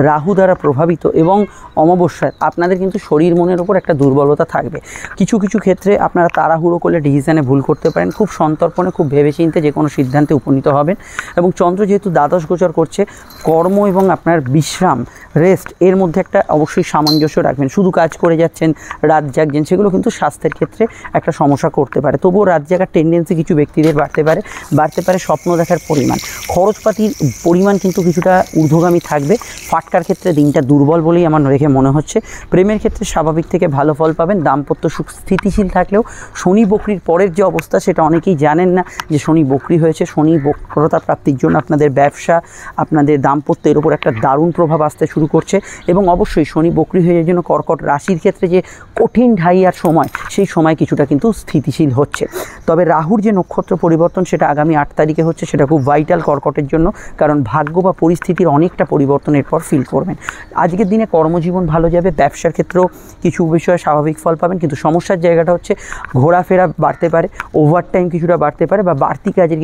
রাহু দ্বারা প্রভাবিত এবং অমাবস্যায়, আপনাদের কিন্তু শরীর মনের ওপর একটা দুর্বলতা থাকবে। কিছু কিছু ক্ষেত্রে আপনারা তাড়াহুড়ো করলে ডিসিশনে ভুল করতে পারেন, খুব সন্তর্পণে খুব ভেবেচিন্তে যে কোনো সিদ্ধান্তে উপনীত হবেন। এবং চন্দ্র যেহেতু দ্বাদশ গোচর করছে, কর্ম এবং আপনার বিশ্রাম, রেস্ট এর মধ্যে একটা অবশ্যই সামঞ্জস্য রাখবেন। শুধু কাজ করে যাচ্ছেন, রাত জাগছেন, সেগুলো কিন্তু স্বাস্থ্যের ক্ষেত্রে একটা সমস্যা করতে পারে। তবুও রাত জাগার টেন্ডেন্সি কিছু ব্যক্তিদের বাড়তে পারে স্বপ্ন দেখার পরিমাণ, খরচপাতির পরিমাণ কিন্তু কিছুটা ঊর্ধ্বগামী থাকবে। ফাটকার ক্ষেত্রে দিনটা দুর্বল বলেই আমার দেখে মনে হচ্ছে। প্রেমের ক্ষেত্রে স্বাভাবিক থেকে ভালো ফল পাবেন, দাম্পত্য সুখ স্থিতিশীল থাকলেও শনি বক্রির পরের যে অবস্থা সেটা অনেকেই জানেন না যে শনি বক্রি হয়েছে। শনি বক্রতা প্রাপ্তির জন্য আপনাদের ব্যবসা, আপনাদের দাম্পত্যের উপর একটা দারুণ প্রভাব আসতে শুরু করছে। এবং অবশ্যই শনি বক্রি হয়ে যাওয়ার জন্য কর্কট রাশির ক্ষেত্রে যে কঠিন ঢাইয়ার সময়, সেই সময় কিছুটা কিন্তু স্থিতিশীল হচ্ছে। তবে রাহুর যে নক্ষত্র পরিবর্তন সেটা আগামী 8 তারিখে হচ্ছে, সেটা খুব ভাইটাল কর্কটের জন্য, কারণ ভাগ্য বা পরিস্থিতির অনেকটা পরিবর্তনের পর ফিল করবেন। আজকের দিনে কর্মজীবন ভালো যাবে, ব্যবসার ক্ষেত্রেও কিছু বিষয়ে স্বাভাবিক ফল পাবেন, কিন্তু সমস্যার জায়গাটা হচ্ছে ঘোরাফেরা বাড়তে পারে, ওভারটাইম কিছুটা বাড়তে পারে, বা বাড়তি কাজের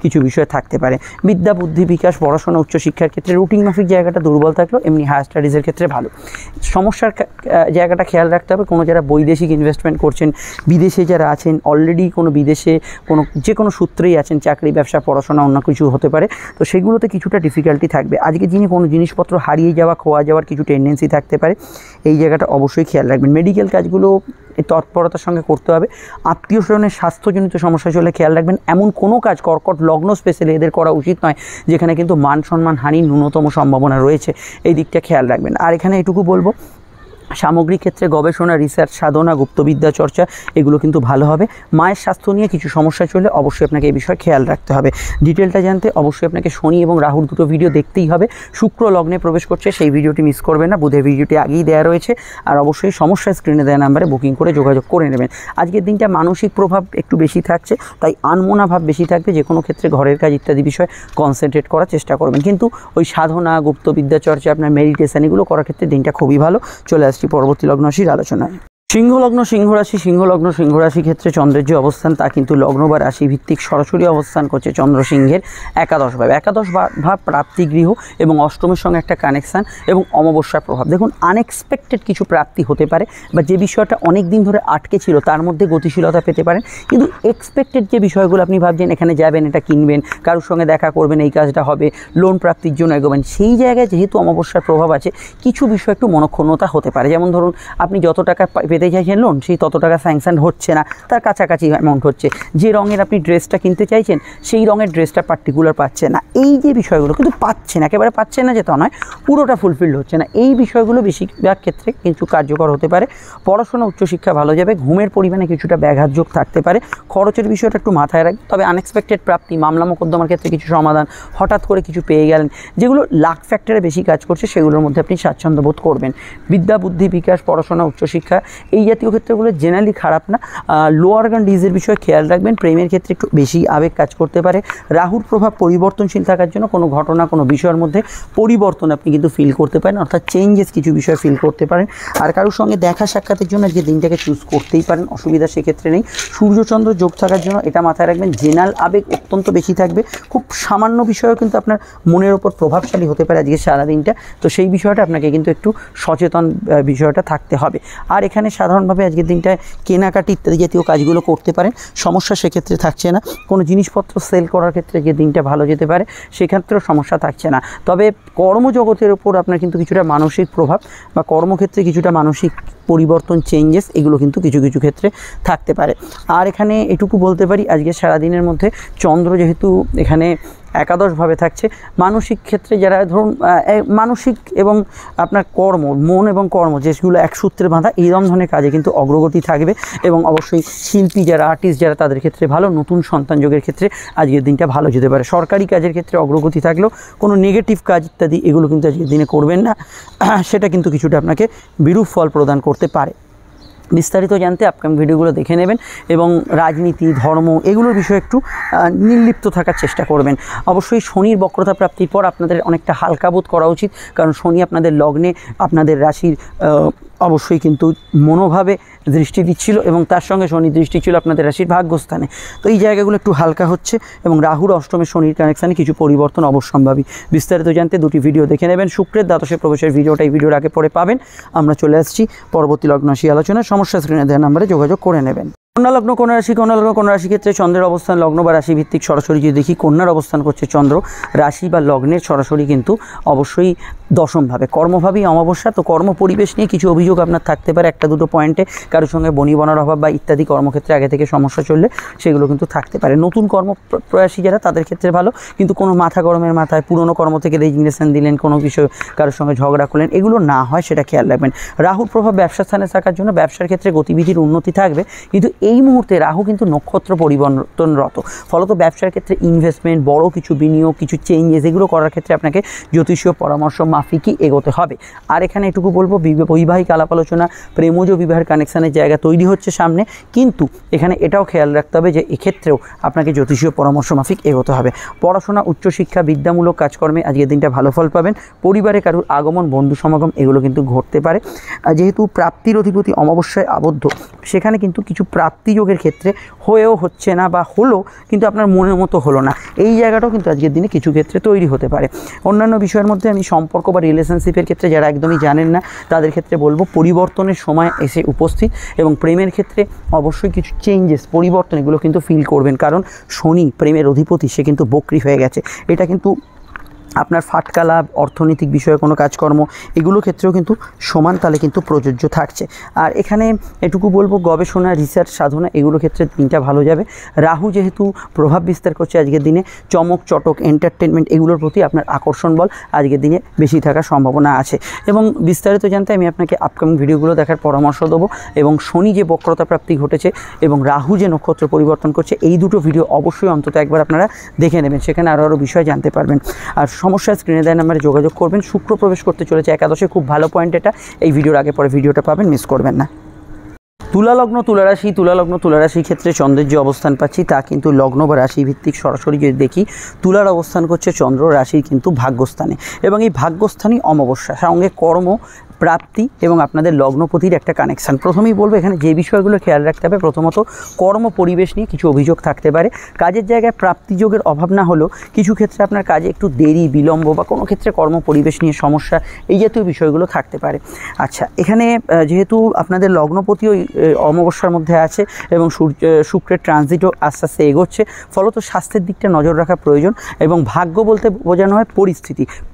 কিছু বিষয় থাকতে পারে। বিদ্যা, বুদ্ধি, বিকাশ, পড়াশোনা, উচ্চশিক্ষার ক্ষেত্রে রুটিন মাফিক জায়গাটা দুর্বল থাকলেও এমনি হায়ার স্টাডিজের ক্ষেত্রে ভালো। সমস্যার জায়গাটা খেয়াল রাখতে হবে, কোনো যারা বৈদেশিক ইনভেস্টমেন্ট করছেন, বিদেশে যারা আছেন, অলরেডি কোনো বিদেশে যে কোনো সূত্রেই আছেন, চাকরি, ব্যবসা, পড়াশোনা, অন্য কিছু হতে পারে, তো সেগুলোতে কিছুটা ডিফিকাল্টি থাকবে। আজকে যিনি কোনো জিনিসপত্র হারিয়ে যাওয়া, খোয়া যাওয়ার কিছু টেন্ডেন্সি থাকতে পারে, এই জায়গাটা অবশ্যই খেয়াল রাখবেন। মেডিকেল কাজগুলো তৎপরতার সঙ্গে করতে হবে। আত্মীয় স্বজনের স্বাস্থ্যজনিত সমস্যা চলে খেয়াল রাখবেন। এমন কোনো কাজ কর্কট লগ্ন স্পেশালি এদের করা উচিত নয় যেখানে কিন্তু মান সম্মান হানির ন্যূনতম সম্ভাবনা রয়েছে, এই দিকটা খেয়াল রাখবেন। আর এখানে এটুকু বলবো, সামগ্রিক ক্ষেত্রে গবেষণা, রিসার্চ, সাধনা, গুপ্তবিদ্যা চর্চা এগুলো কিন্তু ভালো হবে। মায়ের স্বাস্থ্য নিয়ে কিছু সমস্যা চলে অবশ্যই আপনাকে এই বিষয়ে খেয়াল রাখতে হবে। ডিটেলটা জানতে অবশ্যই আপনাকে শনি এবং রাহুর দুটো ভিডিও দেখতেই হবে। শুক্র লগ্নে প্রবেশ করছে, সেই ভিডিওটি মিস করবেন না, বুধের ভিডিওটি আগেই দেওয়া রয়েছে। আর অবশ্যই সমস্যা স্ক্রিনে দেওয়া নাম্বারে বুকিং করে যোগাযোগ করে নেবেন। আজকের দিনটা মানসিক প্রভাব একটু বেশি থাকছে, তাই আনমনা ভাব বেশি থাকবে। যে কোনো ক্ষেত্রে ঘরের কাজ ইত্যাদি বিষয়ে কনসেন্ট্রেট করার চেষ্টা করবেন, কিন্তু ওই সাধনা, গুপ্তবিদ্যা চর্চা, আপনার মেডিটেশন এগুলো করার ক্ষেত্রে দিনটা খুবই ভালো। চলে আসছি পরবর্তী লগ্ন রাশির আলোচনায়। সিংহ লগ্ন, সিংহ রাশি, সিংহ লগ্ন, সিংহ রাশি ক্ষেত্রে চন্দ্রের যে অবস্থান তা কিন্তু লগ্ন বা রাশি ভিত্তিক সরাসরি অবস্থান করছে চন্দ্র সিংহের একাদশ ভাব। একাদশ ভাব প্রাপ্তি গৃহ এবং অষ্টমের সঙ্গে একটা কানেকশান এবং অমাবস্যার প্রভাব। দেখুন, আনএক্সপেক্টেড কিছু প্রাপ্তি হতে পারে, বা যে বিষয়টা অনেক দিন ধরে আটকে ছিল তার মধ্যে গতিশীলতা পেতে পারেন। কিন্তু এক্সপেক্টেড যে বিষয়গুলো আপনি ভাবছেন, এখানে যাবেন, এটা কিনবেন, কারোর সঙ্গে দেখা করবেন, এই কাজটা হবে, লোন প্রাপ্তির জন্য এগোবেন, সেই জায়গায় যেহেতু অমাবস্যার প্রভাব আছে, কিছু বিষয় একটু মনক্ষুণ্ণতা হতে পারে। যেমন ধরুন, আপনি যত টাকা পেতে চাইছেন লোন, সেই তত টাকা স্যাংশন হচ্ছে না, তার কাছাকাছি অ্যামাউন্ট হচ্ছে। যে রঙের আপনি ড্রেসটা কিনতে চাইছেন, সেই রঙের ড্রেসটা পার্টিকুলার পাচ্ছে না। এই যে বিষয়গুলো কিন্তু পাচ্ছেন, একেবারে পাচ্ছেন না যে তা নয়, পুরোটা ফুলফিলড হচ্ছে না, এই বিষয়গুলো বেশিরভাগ ক্ষেত্রে কিছু কার্যকর হতে পারে। পড়াশোনা, উচ্চশিক্ষা ভালো যাবে। ঘুমের পরিমাণে কিছুটা ব্যাঘাত যোগ থাকতে পারে। খরচের বিষয়টা একটু মাথায় রাখবে। তবে আনএক্সপেক্টেড প্রাপ্তি, মামলা মোকদ্দমার ক্ষেত্রে কিছু সমাধান, হঠাৎ করে কিছু পেয়ে গেলেন, যেগুলো লাক ফ্যাক্টরে বেশি কাজ করছে, সেগুলোর মধ্যে আপনি স্বাচ্ছন্দ্য বোধ করবেন। বিদ্যা, বুদ্ধি, বিকাশ, পড়াশোনা, উচ্চশিক্ষা এই জাতীয় ক্ষেত্রগুলো জেনারেলি খারাপ না। লোয়ার অর্গান ডিজিজের বিষয়ে খেয়াল রাখবেন। প্রেমের ক্ষেত্রে একটু বেশি আবেগ কাজ করতে পারে। রাহুর প্রভাব পরিবর্তনশীল থাকার জন্য কোনো ঘটনা, কোনো বিষয়ের মধ্যে পরিবর্তন আপনি কিন্তু ফিল করতে পারেন, অর্থাৎ চেঞ্জেস কিছু বিষয় ফিল করতে পারেন। আর কারোর সঙ্গে দেখা সাক্ষাতের জন্য আজকে দিনটাকে চুজ করতেই পারেন, অসুবিধা সেক্ষেত্রে নেই। সূর্যচন্দ্র যোগ থাকার জন্য এটা মাথায় রাখবেন, জেনারেল আবেগ অত্যন্ত বেশি থাকবে। খুব সামান্য বিষয়েও কিন্তু আপনার মনের ওপর প্রভাবশালী হতে পারে আজকে সারাদিনটা। তো সেই বিষয়টা আপনাকে কিন্তু একটু সচেতন বিষয়টা থাকতে হবে। আর এখানে সাধারণভাবে আজকের দিনটায় কেনাকাটি ইত্যাদি জাতীয় কাজগুলো করতে পারেন, সমস্যা সেক্ষেত্রে থাকছে না। কোনো জিনিসপত্র সেল করার ক্ষেত্রে যে দিনটা ভালো যেতে পারে, সেক্ষেত্রেও সমস্যা থাকছে না। তবে কর্মজগতের ওপর আপনার কিন্তু কিছুটা মানসিক প্রভাব বা কর্মক্ষেত্রে কিছুটা মানসিক পরিবর্তন, চেঞ্জেস এগুলো কিন্তু কিছু কিছু ক্ষেত্রে থাকতে পারে। আর এখানে এটুকু বলতে পারি, আজকে সারাদিনের মধ্যে চন্দ্র যেহেতু এখানে একাদশভাবে থাকছে। মানসিক ক্ষেত্রে যারা ধরুন মানসিক এবং আপনার কর্ম, মন এবং কর্ম যেগুলো এক সূত্রে বাঁধা, এইরকম ধরনের কাজে কিন্তু অগ্রগতি থাকবে। এবং অবশ্যই শিল্পী যারা, আর্টিস্ট যারা, তাদের ক্ষেত্রে ভালো। নতুন সন্তান যোগের ক্ষেত্রে আজকের দিনটা ভালো যেতে পারে। সরকারি কাজের ক্ষেত্রে অগ্রগতি থাকলেও কোনো নেগেটিভ কাজ ইত্যাদি এগুলো কিন্তু আজকের দিনে করবেন না, সেটা কিন্তু কিছুটা আপনাকে বিরূপ ফল প্রদান করতে পারে। বিস্তারিত জানতে আপকামিং ভিডিওগুলো দেখে নেবেন এবং রাজনীতি, ধর্ম এগুলোর বিষয়ে একটু নির্লিপ্ত থাকার চেষ্টা করবেন। অবশ্যই শনির বক্রতা প্রাপ্তির পর আপনাদের অনেকটা হালকা বোধ করা উচিত, কারণ শনি আপনাদের লগ্নে, আপনাদের রাশির অবশ্যই কিন্তু মনোভাবে দৃষ্টি দিচ্ছিল এবং তার সঙ্গে শনি দৃষ্টি ছিল আপনাদের রাশির ভাগ্যস্থানে। তো এই জায়গাগুলো একটু হালকা হচ্ছে এবং রাহুর অষ্টমে শনির কানেকশানে কিছু পরিবর্তন অবশ্যম্ভাবী। বিস্তারিত জানতে দুটি ভিডিও দেখে নেবেন। শুক্রের দ্বাদশে প্রবেশের ভিডিওটা এই ভিডিওর আগে পরে পাবেন। আমরা চলে আসছি পরবর্তী লগ্ন রাশি আলোচনায়। সমস্যা স্ক্রিনে দেওয়া নাম্বারে যোগাযোগ করে নেবেন। কন্যা লগ্ন, কন্যা রাশি, কন্যা লগ্ন, কন্যা রাশি ক্ষেত্রে চন্দ্রের অবস্থান লগ্ন বা রাশি ভিত্তিক সরাসরি যদি দেখি, কন্যার অবস্থান করছে চন্দ্র রাশি বা লগ্নের সরাসরি কিন্তু অবশ্যই দশমভাবে, কর্মভাবেই অমাবস্যা। তো কর্ম পরিবেশ নিয়ে কিছু অভিযোগ আপনার থাকতে পারে একটা দুটো পয়েন্টে, কারোর সঙ্গে বনিবনার অভাব বা ইত্যাদি কর্মক্ষেত্রে আগে থেকে সমস্যা চললে সেগুলো কিন্তু থাকতে পারে। নতুন কর্ম প্রয়াসী যারা, তাদের ক্ষেত্রে ভালো, কিন্তু কোনো মাথা গরমের মাথায় পুরনো কর্ম থেকে রেজিগনেশন দিলেন, কোনো বিষয়ে কারোর সঙ্গে ঝগড়া করলেন, এগুলো না হয় সেটা খেয়াল রাখবেন। রাহুর প্রভাব ব্যবসা স্থানে থাকার জন্য ব্যবসার ক্ষেত্রে গতিবিধির উন্নতি থাকবে, কিন্তু এই মুহূর্তে রাহু কিন্তু নক্ষত্র পরিবর্তনরত। ফলত ব্যবসার ক্ষেত্রে ইনভেস্টমেন্ট, বড় কিছু বিনিয়োগ, কিছু চেঞ্জেস এগুলো করার ক্ষেত্রে আপনাকে জ্যোতিষীয় পরামর্শ মাফিকই এগোতে হবে। আর এখানে এটুকু বলবো, বৈবাহিক আলাপ আলোচনা, প্রেমজ বিবাহের কানেকশানের জায়গা তৈরি হচ্ছে সামনে, কিন্তু এখানে এটাও খেয়াল রাখতে হবে যে এক্ষেত্রেও আপনাকে জ্যোতিষীয় পরামর্শ মাফিক এগোতে হবে। পড়াশোনা, উচ্চশিক্ষা, বিদ্যামূলক কাজকর্মে আজকের দিনটা ভালো ফল পাবেন। পরিবারে কারুর আগমন, বন্ধু সমাগম এগুলো কিন্তু ঘটতে পারে। যেহেতু প্রাপ্তির অধিপতি অমাবস্যায় আবদ্ধ, সেখানে কিন্তু কিছু প্রাপ্তিযোগের ক্ষেত্রে হয়েও হচ্ছে না, বা হলো কিন্তু আপনার মনের মতো হলো না, এই জায়গাটাও কিন্তু আজকের দিনে কিছু ক্ষেত্রে তৈরি হতে পারে। অন্যান্য বিষয়ের মধ্যে আমি সম্পর্ক বা রিলেশনশিপের ক্ষেত্রে যারা একদমই জানেন না, তাদের ক্ষেত্রে বলবো পরিবর্তনের সময় এসে উপস্থিত, এবং প্রেমের ক্ষেত্রে অবশ্যই কিছু চেঞ্জেস, পরিবর্তন এগুলো কিন্তু ফিল করবেন, কারণ শনি প্রেমের অধিপতি, সে কিন্তু বক্রী হয়ে গেছে। এটা কিন্তু আপনার ফাটকা লাভ, অর্থনৈতিক বিষয়ে কোনো কাজকর্ম এগুলো ক্ষেত্রেও কিন্তু সমান তালে কিন্তু প্রযোজ্য থাকছে। আর এখানে এটুকু বলবো, গবেষণা, রিসার্চ, সাধনা এগুলো ক্ষেত্রে দিনটা ভালো যাবে। রাহু যেহেতু প্রভাব বিস্তার করছে আজকের দিনে, চমক চটক, এন্টারটেনমেন্ট এগুলোর প্রতি আপনার আকর্ষণ বল আজকের দিনে বেশি থাকার সম্ভাবনা আছে। এবং বিস্তারিত জানতে আমি আপনাকে আপকামিং ভিডিওগুলো দেখার পরামর্শ দেবো। এবং শনি যে বক্রতা প্রাপ্তি ঘটেছে এবং রাহু যে নক্ষত্র পরিবর্তন করছে, এই দুটো ভিডিও অবশ্যই অন্তত একবার আপনারা দেখে নেবেন, সেখানে আরও বিষয় জানতে পারবেন। আর সমস্যা স্ক্রিনে দেওয়া নাম্বারে যোগাযোগ করবেন। শুক্র প্রবেশ করতে চলেছে একাদশে, খুব ভালো পয়েন্ট এটা। এই ভিডিওর আগে পরে ভিডিওটা পাবেন, মিস করবেন না। তুলা লগ্ন, তুলা রাশি, তুলা লগ্ন, তুলা রাশির ক্ষেত্রে চন্দ্রের যে অবস্থান পাচ্ছি তা কিন্তু লগ্ন বা রাশি ভিত্তিক সরাসরি যদি দেখি, তুলার অবস্থান করছে চন্দ্র রাশির কিন্তু ভাগ্যস্থানে, এবং এই ভাগ্যস্থানই অমাবস্যা, সঙ্গে কর্ম, প্রাপ্তি এবং আপনাদের লগ্নপতির একটা কানেকশান। প্রথমেই বলবো এখানে যে বিষয়গুলো খেয়াল রাখতে হবে, প্রথমত কর্ম পরিবেশ নিয়ে কিছু অভিযোগ থাকতে পারে। কাজের জায়গায় প্রাপ্তিযোগের অভাব না হলেও কিছু ক্ষেত্রে আপনার কাজে একটু দেরি, বিলম্ব, বা কোনো ক্ষেত্রে কর্ম পরিবেশ নিয়ে সমস্যা, এই জাতীয় বিষয়গুলো থাকতে পারে। আচ্ছা, এখানে যেহেতু আপনাদের লগ্নপতিও অমাবস্যার মধ্যে আছে এবং শুক্রের ট্রানজিটও আস্তে আস্তে এগোচ্ছে, ফলত স্বাস্থ্যের দিকটা নজর রাখা প্রয়োজন। এবং ভাগ্য বলতে বোঝানো হয়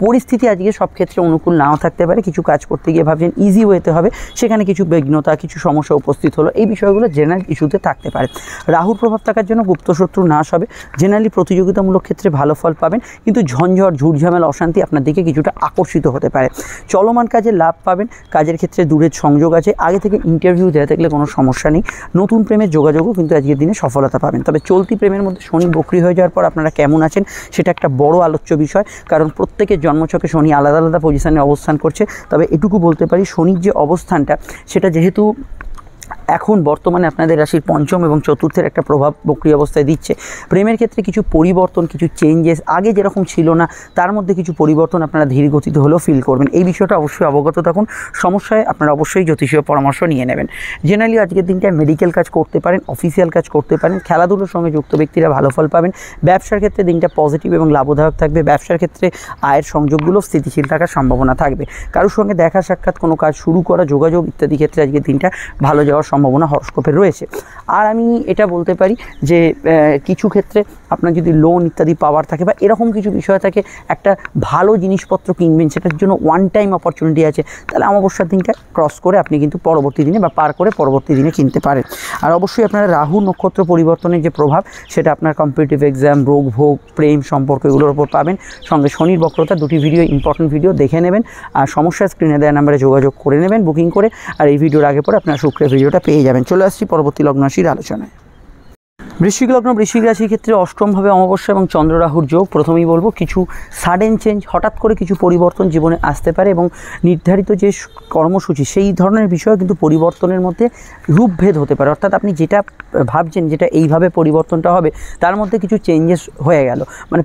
পরিস্থিতি আজকে সব ক্ষেত্রে অনুকূল নাও থাকতে পারে। কিছু কাজ করতে গিয়ে ভাবছেন ইজি ওয়েতে হবে, সেখানে কিছু বিঘ্নতা, কিছু সমস্যা উপস্থিত হলো, এই বিষয়গুলো জেনারেল ইস্যুতে থাকতে পারে। রাহুর প্রভাব থাকার জন্য গুপ্তশত্রু নাশ হবে, জেনারেলি প্রতিযোগিতামূলক ক্ষেত্রে ভালো ফল পাবেন, কিন্তু ঝঞ্ঝট, ঝুটঝামেলা, অশান্তি আপনার দিকে কিছুটা আকর্ষিত হতে পারে। চলমান কাজে লাভ পাবেন, কাজের ক্ষেত্রে দূরের সংযোগ আছে, আগে থেকে ইন্টারভিউ দেওয়া থাকলে কোনো সমস্যা নেই। নতুন প্রেমের যোগাযোগও কিন্তু আজকের দিনে সফলতা পাবেন। তবে চলতি প্রেমের মধ্যে শনি বক্রী হয়ে যাওয়ার পর আপনারা কেমন আছেন সেটা একটা বড় আলোচ্য বিষয়, কারণ প্রত্যেকের জন্মছকে শনি আলাদা আলাদা পজিশনে অবস্থান করছে। তবে এটুকু বলতে পারি, শনির যে অবস্থানটা সেটা যেহেতু এখন বর্তমানে আপনাদের রাশির পঞ্চম এবং চতুর্থের একটা প্রভাব বক্রী অবস্থায় দিচ্ছে, প্রেমের ক্ষেত্রে কিছু পরিবর্তন, কিছু চেঞ্জেস, আগে যেরকম ছিল না তার মধ্যে কিছু পরিবর্তন আপনারা ধীর গতিতে হলেও ফিল করবেন। এই বিষয়টা অবশ্যই অবগত থাকুন। সমস্যায় আপনারা অবশ্যই জ্যোতিষীয় পরামর্শ নিয়ে নেবেন। জেনারেলি আজকের দিনটায় মেডিকেল কাজ করতে পারেন, অফিসিয়াল কাজ করতে পারেন, খেলাধুলোর সঙ্গে যুক্ত ব্যক্তিরা ভালো ফল পাবেন। ব্যবসার ক্ষেত্রে দিনটা পজিটিভ এবং লাভদায়ক থাকবে। ব্যবসার ক্ষেত্রে আয়ের সংযোগগুলো স্থিতিশীল থাকার সম্ভাবনা থাকবে। কারোর সঙ্গে দেখা সাক্ষাৎ, কোনো কাজ শুরু করা, যোগাযোগ ইত্যাদি ক্ষেত্রে আজকের দিনটা ভালো যাওয়ার সম্ভাবনা হরস্কোপে রয়েছে। আর আমি এটা বলতে পারি যে কিছু ক্ষেত্রে আপনার যদি লোন ইত্যাদি পাওয়ার থাকে বা এরকম কিছু বিষয় থাকে, একটা ভালো জিনিসপত্র কিনবেন, সেটার জন্য ওয়ান টাইম অপরচুনিটি আছে, তাহলে অমাবস্যার দিনটা ক্রস করে আপনি কিন্তু পরবর্তী দিনে বা পার করে পরবর্তী দিনে কিনতে পারেন। আর অবশ্যই আপনারা রাহু নক্ষত্র পরিবর্তনের যে প্রভাব, সেটা আপনার কম্পিটিটিভ এক্সাম, রোগ ভোগ, প্রেম সম্পর্ক এগুলোর উপর পাবেন। সঙ্গে শনির বক্রতা, দুটি ভিডিও ইম্পর্টেন্ট ভিডিও দেখে নেবেন। আর সমস্যা স্ক্রিনে দেওয়া নাম্বারে যোগাযোগ করে নেবেন বুকিং করে। আর এই ভিডিওর আগে পরে আপনার শুক্রের ভিডিওটা পেয়ে যাবেন। চলে আসছি পরবর্তী লগ্ন রাশির আলোচনায়। বৃশ্চিক লগ্ন, বৃশ্চিক রাশির ক্ষেত্রে অষ্টমভাবে অমাবস্যা এবং চন্দ্র রাহুর যোগ। প্রথমেই বলবো, কিছু সাডেন চেঞ্জ, হঠাৎ করে কিছু পরিবর্তন জীবনে আসতে পারে এবং নির্ধারিত যে কর্মসূচি সেই ধরনের বিষয় কিন্তু পরিবর্তনের মধ্যে রূপভেদ হতে পারে। অর্থাৎ আপনি যেটা ভাবছেন যেটা এইভাবে পরিবর্তনটা হবে, তার মধ্যে কিছু চেঞ্জেস হয়ে গেল, মানে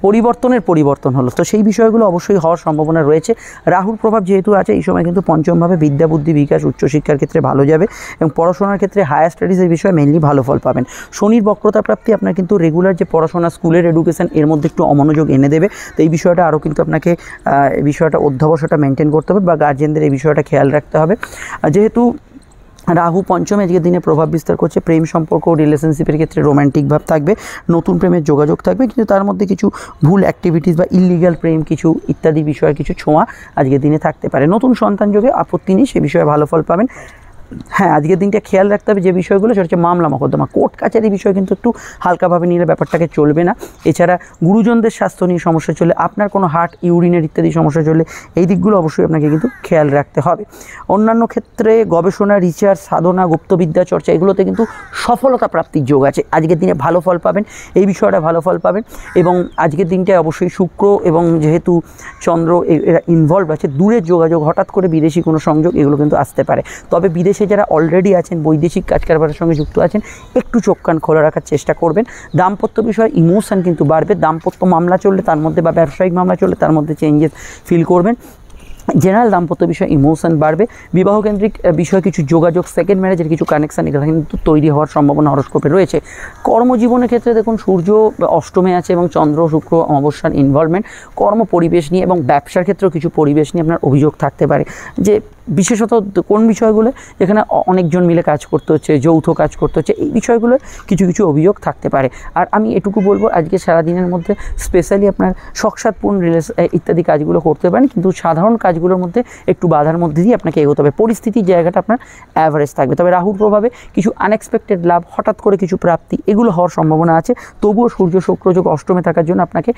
পরিবর্তন হলো। তো সেই বিষয়গুলো অবশ্যই হওয়ার সম্ভাবনা রয়েছে। রাহুর প্রভাব যেহেতু আছে, এই সময় কিন্তু পঞ্চমভাবে বিদ্যা বুদ্ধি বিকাশ, উচ্চশিক্ষার ক্ষেত্রে ভালো যাবে এবং পড়াশোনার ক্ষেত্রে হায়ার স্টাডিজের বিষয়ে মেনলি ভালো ফল পাবেন। শনির বক্রতা প্রাপ্তি আপনার কিন্তু রেগুলার যে পড়াশোনা, স্কুলের এডুকেশন, এর মধ্যে একটু অমনোযোগ এনে দেবে। তো এই বিষয়টা আরও কিন্তু আপনাকে এই বিষয়টা অধ্যবসায়টা মেনটেন করতে হবে বা গার্জিয়ানদের এই বিষয়টা খেয়াল রাখতে হবে। যেহেতু রাহু পঞ্চমে আজকের দিনে প্রভাব বিস্তার করছে, প্রেম সম্পর্ক, রিলেশনশিপের ক্ষেত্রে রোম্যান্টিক ভাব থাকবে, নতুন প্রেমের যোগাযোগ থাকবে, কিন্তু তার মধ্যে কিছু ভুল অ্যাক্টিভিটিস বা ইললিগাল প্রেম কিছু ইত্যাদি বিষয়ে কিছু ছোঁয়া আজকের দিনে থাকতে পারে। নতুন সন্তান যোগে আপত্তি নেই, সে বিষয়ে ভালো ফল পাবেন। হ্যাঁ, আজকের দিনটা খেয়াল রাখতে হবে যে বিষয়গুলো, সেটা হচ্ছে মামলা মকদ্দমা, কোর্ট কাছারি বিষয় কিন্তু একটু হালকাভাবে নিলে ব্যাপারটাকে চলবে না। এছাড়া গুরুজনদের স্বাস্থ্য নিয়ে সমস্যা চলে, আপনার কোনো হার্ট, ইউরিনের ইত্যাদি সমস্যা চলে, এই দিকগুলো অবশ্যই আপনাকে কিন্তু খেয়াল রাখতে হবে। অন্যান্য ক্ষেত্রে গবেষণা, রিসার্চ, সাধনা, গুপ্তবিদ্যা চর্চা, এগুলোতে কিন্তু সফলতা প্রাপ্তির যোগ আছে। আজকের দিনে ভালো ফল পাবেন, এই বিষয়টা ভালো ফল পাবেন। এবং আজকের দিনটায় অবশ্যই শুক্র এবং যেহেতু চন্দ্র এরা ইনভলভ আছে, দূরের যোগাযোগ, হঠাৎ করে বিদেশি কোনো সংযোগ, এগুলো কিন্তু আসতে পারে। তবে বিদেশে যারা অলরেডি আছেন, বৈদেশিক কাজ কারবারের সঙ্গে যুক্ত আছেন, একটু চোখ কান খোলা রাখার চেষ্টা করবেন। দাম্পত্য বিষয়ে ইমোশন কিন্তু বাড়বে, দাম্পত্য মামলা চললে তার মধ্যে বা ব্যবসায়িক মামলা চললে তার মধ্যে চেঞ্জেস ফিল করবেন। জেনারেল দাম্পত্য বিষয়ে ইমোশন বাড়বে। বিবাহকেন্দ্রিক বিষয়ে কিছু যোগাযোগ, সেকেন্ড ম্যারেজের কিছু কানেকশান, এগুলো কিন্তু তৈরি হওয়ার সম্ভাবনা হরস্কোপে রয়েছে। কর্মজীবনের ক্ষেত্রে দেখুন, সূর্য অষ্টমে আছে এবং চন্দ্র শুক্র অমাবস্যার ইনভলভমেন্ট, কর্ম পরিবেশ নিয়ে এবং ব্যবসার ক্ষেত্রেও কিছু পরিবেশ নিয়ে আপনার অভিযোগ থাকতে পারে, যে বিশেষত কোন বিষয়গুলো, যেখানে অনেকজন মিলে কাজ করতে হচ্ছে, যৌথ কাজ করতে হচ্ছে, এই বিষয়গুলো কিছু কিছু অভিযোগ থাকতে পারে। আর আমি এটুকু বলবো, আজকে সারাদিনের মধ্যে স্পেশালি আপনার শখসাদপূর্ণ ইত্যাদি কাজগুলো করতে পারেন, কিন্তু সাধারণ কাজগুলোর মধ্যে একটু বাধার মধ্যে দিয়ে আপনাকে এগোতে হবে। পরিস্থিতির জায়গাটা আপনার অ্যাভারেজ থাকবে। তবে রাহুর প্রভাবে কিছু আনএক্সপেক্টেড লাভ, হঠাৎ করে কিছু প্রাপ্তি, এগুলো হওয়ার সম্ভাবনা আছে। তবুও সূর্য শুক্র যোগ অষ্টমে থাকার জন্য আপনাকে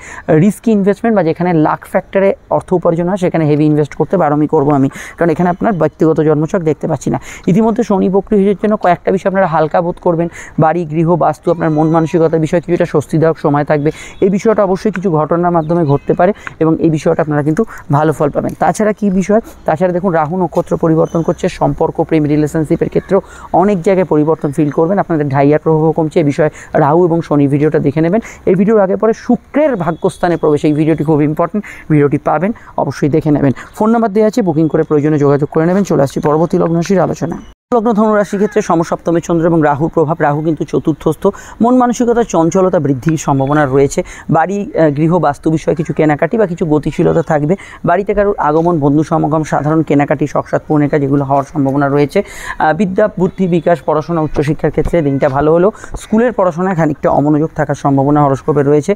রিস্কি ইনভেস্টমেন্ট বা যেখানে লাখ ফ্যাক্টরে অর্থ উপার্জন হয়, সেখানে হেভি ইনভেস্ট করতে বারণই করবো আমি, কারণ এখানে আপনার ব্যক্তিগত জন্মছক দেখতে পাচ্ছি না। ইতিমধ্যে শনি বক্রীর জন্য কয়েকটা বিষয় আপনারা হালকা বোধ করবেন, বাড়ি, গৃহ, বাস্তু, আপনার মন মানসিকতার বিষয়ে কিছুটা স্বস্তিদায়ক সময় থাকবে। এই বিষয়টা অবশ্যই কিছু ঘটনার মাধ্যমে ঘটতে পারে এবং এই বিষয়টা আপনারা কিন্তু ভালো ফল পাবেন। তাছাড়া কী বিষয়, তাছাড়া দেখুন রাহু নক্ষত্র পরিবর্তন করছে, সম্পর্ক, প্রেম, রিলেশনশিপের ক্ষেত্রেও অনেক জায়গায় পরিবর্তন ফিল করবেন। আপনাদের ঢাইয়ার প্রভাব কমছে, এই বিষয়ে রাহু এবং শনি ভিডিওটা দেখে নেবেন। এই ভিডিওর আগে পরে শুক্রের ভাগ্যস্থানে প্রবেশ, এই ভিডিওটি খুব ইম্পর্টেন্ট, ভিডিওটি পাবেন, অবশ্যই দেখে নেবেন। ফোন নাম্বার দেওয়া আছে, বুকিং করে প্রয়োজনে যোগাযোগ করে নেবেন। চলে আসছি পরবর্তী লগ্ন রাশির আলোচনা। লগ্ন ধনুরাশির ক্ষেত্রে সমসপ্তমে চন্দ্র এবং রাহুর প্রভাব, রাহু কিন্তু চতুর্থস্থ, মন মানসিকতা চঞ্চলতা বৃদ্ধির সম্ভাবনা রয়েছে। বাড়ি, গৃহ, বাস্তু বিষয়ে কিছু কেনাকাটি বা কিছু গতিশীলতা থাকবে। বাড়িতে কারোর আগমন, বন্ধু সমাগম, সাধারণ কেনাকাটি, শখসাদ পূর্ণের কাজ, এগুলো হওয়ার সম্ভাবনা রয়েছে। বিদ্যা বুদ্ধি বিকাশ, পড়াশোনা, উচ্চশিক্ষার ক্ষেত্রে দিনটা ভালো হলেও স্কুলের পড়াশোনায় খানিকটা অমনোযোগ থাকার সম্ভাবনা হরস্কোপে রয়েছে।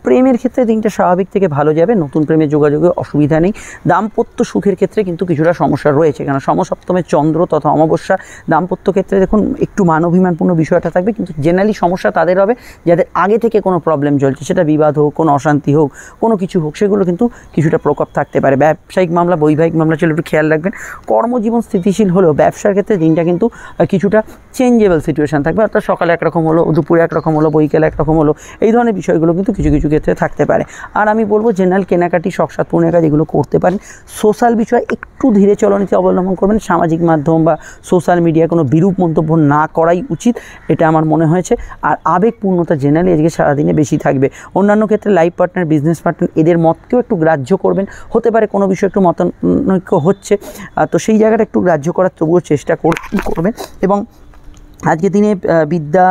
প্রেমের ক্ষেত্রে দিনটা স্বাভাবিক থেকে ভালো যাবে, নতুন প্রেমের যোগাযোগে অসুবিধা নেই। দাম্পত্য সুখের ক্ষেত্রে কিন্তু কিছুটা সমস্যা রয়েছে, কারণ সমসপ্তমে চন্দ্র তথা অমাবস্যা। দাম্পত্য ক্ষেত্রে দেখুন একটু মানবিমানপূর্ণ বিষয়টা থাকবে, কিন্তু জেনারেলি সমস্যা তাদের হবে যাদের আগে থেকে কোনো প্রবলেম চলছে, সেটা বিবাদ হোক, কোনো অশান্তি হোক, কোনো কিছু হোক, সেগুলো কিন্তু কিছুটা প্রকোপ থাকতে পারে। ব্যবসায়িক মামলা, বৈবাহিক মামলা চলে একটু খেয়াল রাখবেন। কর্মজীবন স্থিতিশীল হলেও ব্যবসার ক্ষেত্রে দিনটা কিন্তু কিছুটা চেঞ্জেবল সিচুয়েশান থাকবে, অর্থাৎ সকালে একরকম হলো, দুপুরে একরকম হলো, বৈকালে একরকম হলো, এই ধরনের বিষয়গুলো কিন্তু কিছু কিছু ক্ষেত্রে থাকতে পারে। আর আমি বলবো জেনারেল কেনাকাটি, শখসাদ পূর্ণের কাজ, এগুলো করতে পারেন। সোশ্যাল বিষয় একটু ধীরে চলনীতি অবলম্বন করবেন। সামাজিক মাধ্যম বা সোশ্যাল মিডিয়ায় কোনো বিরূপ মন্তব্য না করাই উচিত, এটা আমার মনে হয়েছে। আর আবেগপূর্ণতা জেনারেলি আজকে সারাদিনে বেশি থাকবে। অন্যান্য ক্ষেত্রে লাইফ পার্টনার, বিজনেস পার্টনার, এদের মতকেও একটু গ্রাহ্য করবেন। হতে পারে কোনো বিষয় একটু মতানৈক্য হচ্ছে, তো সেই জায়গাটা একটু গ্রাহ্য করার তবুও চেষ্টা করবেন। এবং আজকের দিনে বিদ্যা,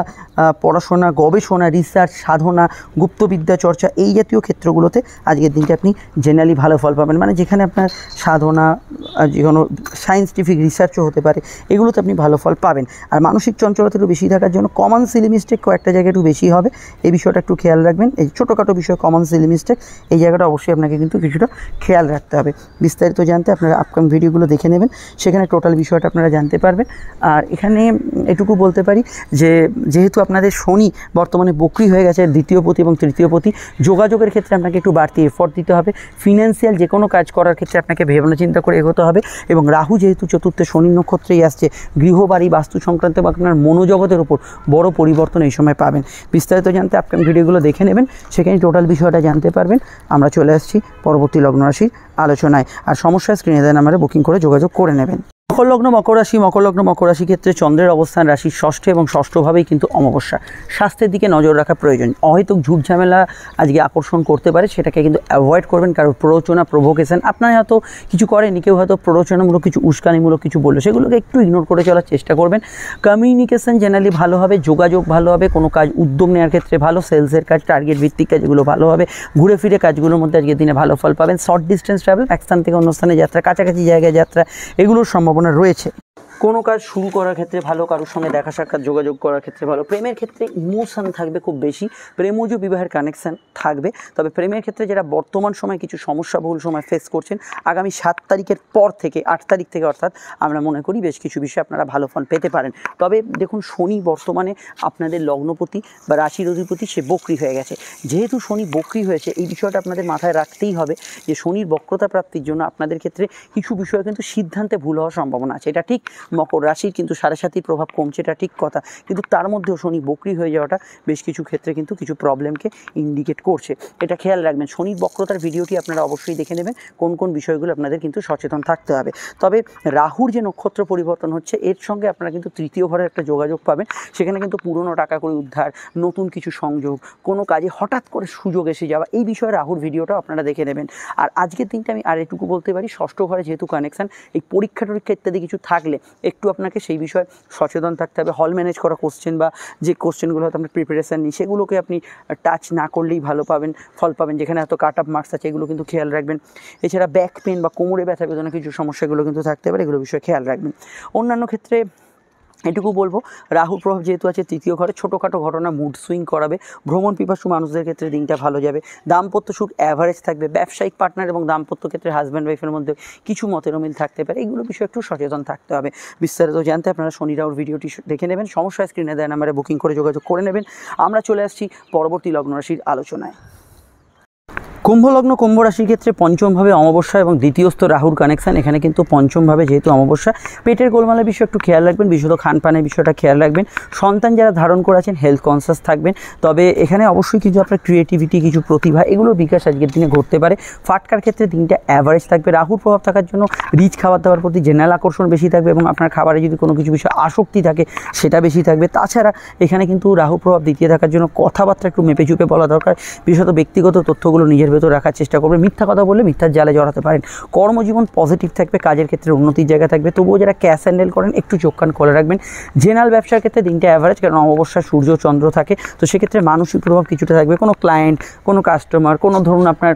পড়াশোনা, গবেষণা, রিসার্চ, সাধনা, গুপ্তবিদ্যা চর্চা এই জাতীয় ক্ষেত্রগুলোতে আজকের দিনটা আপনি জেনারেলি ভালো ফল পাবেন। মানে যেখানে আপনার সাধনা, যে কোনো সায়েন্টিফিক রিসার্চও হতে পারে, এগুলোতে আপনি ভালো ফল পাবেন। আর মানসিক চঞ্চলতা একটু বেশি থাকার জন্য কমন সিলি মিস্টেক কয়েকটা জায়গায় একটু বেশি হবে, এই বিষয়টা একটু খেয়াল রাখবেন। এই ছোটোখাটো বিষয় কমন সিলি মিস্টেক, এই জায়গাটা অবশ্যই আপনাকে কিন্তু কিছুটা খেয়াল রাখতে হবে। বিস্তারিত জানতে আপনারা আপকামিং ভিডিওগুলো দেখে নেবেন, সেখানে টোটাল বিষয়টা আপনারা জানতে পারবেন। আর এখানে এটুকু বলতে পারি যে যেহেতু আপনাদের শনি বর্তমানে বক্রি হয়ে গেছে, দ্বিতীয় পতি এবং তৃতীয় পতি, যোগাযোগের ক্ষেত্রে আপনাকে একটু বাড়তি এফোর্ট দিতে হবে। ফিনান্সিয়াল যে কোনো কাজ করার ক্ষেত্রে আপনাকে ভাবনা চিন্তা করে এগোতে হবে। এবং রাহু যেহেতু চতুর্থে শনি নক্ষত্রেই আসছে, গৃহবাড়ি, বাস্তু সংক্রান্ত বা আপনার মনোজগতের উপর বড় পরিবর্তন এই সময় পাবেন। বিস্তারিত জানতে আপকামিং ভিডিওগুলো দেখে নেবেন, সেখানে টোটাল বিষয়টা জানতে পারবেন। আমরা চলে আসছি পরবর্তী লগ্ন রাশির আলোচনায়। আর সমস্যা স্ক্রিনে দেওয়া নাম্বারে বুকিং করে যোগাযোগ করে নেবেন। মকর লগ্ন মকর রাশি, মকর লগ্ন মকর রাশি ক্ষেত্রে চন্দ্রের অবস্থান রাশির ষষ্ঠে এবং ষষ্ঠভাবেই কিন্তু অমাবস্যা। স্বাস্থ্যের দিকে নজর রাখা প্রয়োজন। অহেতুক ঝুট ঝামেলা আজকে আকর্ষণ করতে পারে, সেটাকে কিন্তু অ্যাভয়েড করবেন। কারণ প্ররোচনা, প্রভোকেশন, আপনার হয়তো কিছু করেনি, কেউ হয়তো প্ররোচনামূলক কিছু, উস্কানিমূলক কিছু বললো, সেগুলোকে একটু ইগনোর করে চলার চেষ্টা করবেন। কমিউনিকেশন জেনারেলি ভালো হবে, যোগাযোগ ভালো হবে, কোনো কাজ উদ্যোগ নেওয়ার ক্ষেত্রে ভালো, সেলসের কাজ, টার্গেট ভিত্তিক কাজ, এগুলো ভালো হবে। ঘুরে ফিরে কাজগুলোর মধ্যে আজকের দিনে ভালো ফল পাবেন। শর্ট ডিস্টেন্স ট্রাভেল, এক স্থান থেকে অন্য স্থানে যাত্রা, কাছাকাছি জায়গায় যাত্রা, এগুলোর সম্ভাবনা রয়েছে। কোনো কাজ শুরু করার ক্ষেত্রে ভালো, কারোর সঙ্গে দেখা সাক্ষাৎ, যোগাযোগ করার ক্ষেত্রে ভালো। প্রেমের ক্ষেত্রে ইমোশন থাকবে খুব বেশি, প্রেমজ বিবাহের কানেকশান থাকবে। তবে প্রেমের ক্ষেত্রে যারা বর্তমান সময় কিছু সমস্যাবহুল সময় ফেস করছেন, আগামী 7 তারিখের পর থেকে 8 তারিখ থেকে অর্থাৎ আমরা মনে করি বেশ কিছু বিষয়ে আপনারা ভালো ফল পেতে পারেন। তবে দেখুন, শনি বর্তমানে আপনাদের লগ্নপতি বা রাশির অধিপতি, সে বক্রি হয়ে গেছে। যেহেতু শনি বক্রি হয়েছে, এই বিষয়টা আপনাদের মাথায় রাখতেই হবে যে শনির বক্রতা প্রাপ্তির জন্য আপনাদের ক্ষেত্রে কিছু বিষয়ে কিন্তু সিদ্ধান্তে ভুল হওয়ার সম্ভাবনা আছে। এটা ঠিক, মকর রাশির কিন্তু 7.5 প্রভাব কমছে, এটা ঠিক কথা। কিন্তু তার মধ্যেও শনি বক্রি হয়ে যাওয়াটা বেশ কিছু ক্ষেত্রে কিন্তু কিছু প্রবলেমকে ইন্ডিকেট করছে, এটা খেয়াল রাখবেন। শনির বক্রতার ভিডিওটি আপনারা অবশ্যই দেখে নেবেন, কোন কোন বিষয়গুলো আপনাদের কিন্তু সচেতন থাকতে হবে। তবে রাহুর যে নক্ষত্র পরিবর্তন হচ্ছে, এর সঙ্গে আপনারা কিন্তু তৃতীয় ঘরের একটা যোগাযোগ পাবেন। সেখানে কিন্তু পুরনো টাকা করে উদ্ধার, নতুন কিছু সংযোগ, কোনো কাজে হঠাৎ করে সুযোগ এসে যাওয়া, এই বিষয়ে রাহুর ভিডিওটা আপনারা দেখে নেবেন। আর আজকের দিনটা আমি আর এটুকু বলতে পারি, ষষ্ঠ ঘরে যেহেতু কানেকশান, এই পরীক্ষা টরীক্ষা ইত্যাদি কিছু থাকলে একটু আপনাকে সেই বিষয়ে সচেতন থাকতে হবে। হল ম্যানেজ করা কোশ্চেন বা যে কোশ্চেনগুলো হয়তো আমরা প্রিপারেশান নিই, সেগুলোকে আপনি টাচ না করলেই ভালো পাবেন, ফল পাবেন। যেখানে হয়তো কাট অফ মার্কস আছে, এগুলো কিন্তু খেয়াল রাখবেন। এছাড়া ব্যাক পেন বা কোমরে ব্যথা বেদনা কিছু সমস্যাগুলো কিন্তু থাকতে পারে, এগুলো বিষয়ে খেয়াল রাখবেন। অন্যান্য ক্ষেত্রে এটুকু বলবো, রাহুর প্রভাব যেহেতু আছে তৃতীয় ঘরে, ছোটোখাটো ঘটনা মুড সুইং করাবে। ভ্রমণ পিপাসু মানুষদের ক্ষেত্রে দিনটা ভালো যাবে। দাম্পত্য সুখ অ্যাভারেজ থাকবে। ব্যবসায়িক পার্টনার এবং দাম্পত্য ক্ষেত্রে হাজব্যান্ড ওয়াইফের মধ্যে কিছু মতের অমিল থাকতে পারে, এইগুলো বিষয়ে একটু সচেতন থাকতে হবে। বিস্তারিত জানতে আপনারা শনি রাহুর ভিডিওটি দেখে নেবেন। সমস্যা স্ক্রিনে দেওয়া নাম্বারে বুকিং করে যোগাযোগ করে নেবেন। আমরা চলে আসছি পরবর্তী লগ্ন রাশির আলোচনায়। কুম্ভ লগ্ন কুম্ভ রাশির ক্ষেত্রে পঞ্চমভাবে অমাবস্যা এবং দ্বিতীয়স্থ রাহুর কানেকশান। এখানে কিন্তু পঞ্চমভাবে যেহেতু অমাবস্যা, পেটের গোলমালের বিষয় একটু খেয়াল রাখবেন, বিশুদ্ধ খানপানের বিষয়টা খেয়াল রাখবেন। সন্তান যারা ধারণ করেছেন হেলথ কনসাস থাকবেন। তবে এখানে অবশ্যই কিছু আপনার ক্রিয়েটিভিটি, কিছু প্রতিভা, এগুলোর বিকাশ আজকের দিনে ঘটতে পারে। ফাটকার ক্ষেত্রে দিনটা অ্যাভারেজ থাকবে। রাহুর প্রভাব থাকার জন্য রিচ খাবার দাবার প্রতি জেনারেল আকর্ষণ বেশি থাকবে এবং আপনার খাবারে যদি কোনো কিছু বিষয়ে আসক্তি থাকে সেটা বেশি থাকবে। তাছাড়া এখানে কিন্তু রাহুর প্রভাব দ্বিতীয় থাকার জন্য কথাবার্তা একটু মেপে চুপে বলা দরকার। বিশেষত ব্যক্তিগত তথ্যগুলো নিজের ভেতর রাখার চেষ্টা করবে। মিথ্যা কথা বললে মিথ্যার জালে জড়াতে পারেন। কর্মজীবন পজিটিভ থাকবে, কাজের ক্ষেত্রে উন্নতির জায়গা থাকবে। তবুও যারা ক্যাশ হ্যান্ডেল করেন একটু চোখ কান খোলা রাখবেন। জেনারেল ব্যবসার ক্ষেত্রে দিনটা অ্যাভারেজ, কারণ অমাবস্যা সূর্য চন্দ্র থাকে, তো সেক্ষেত্রে মানসিক প্রভাব কিছুটা থাকবে। কোনো ক্লায়েন্ট, কোনো কাস্টমার, কোনো ধরুন আপনার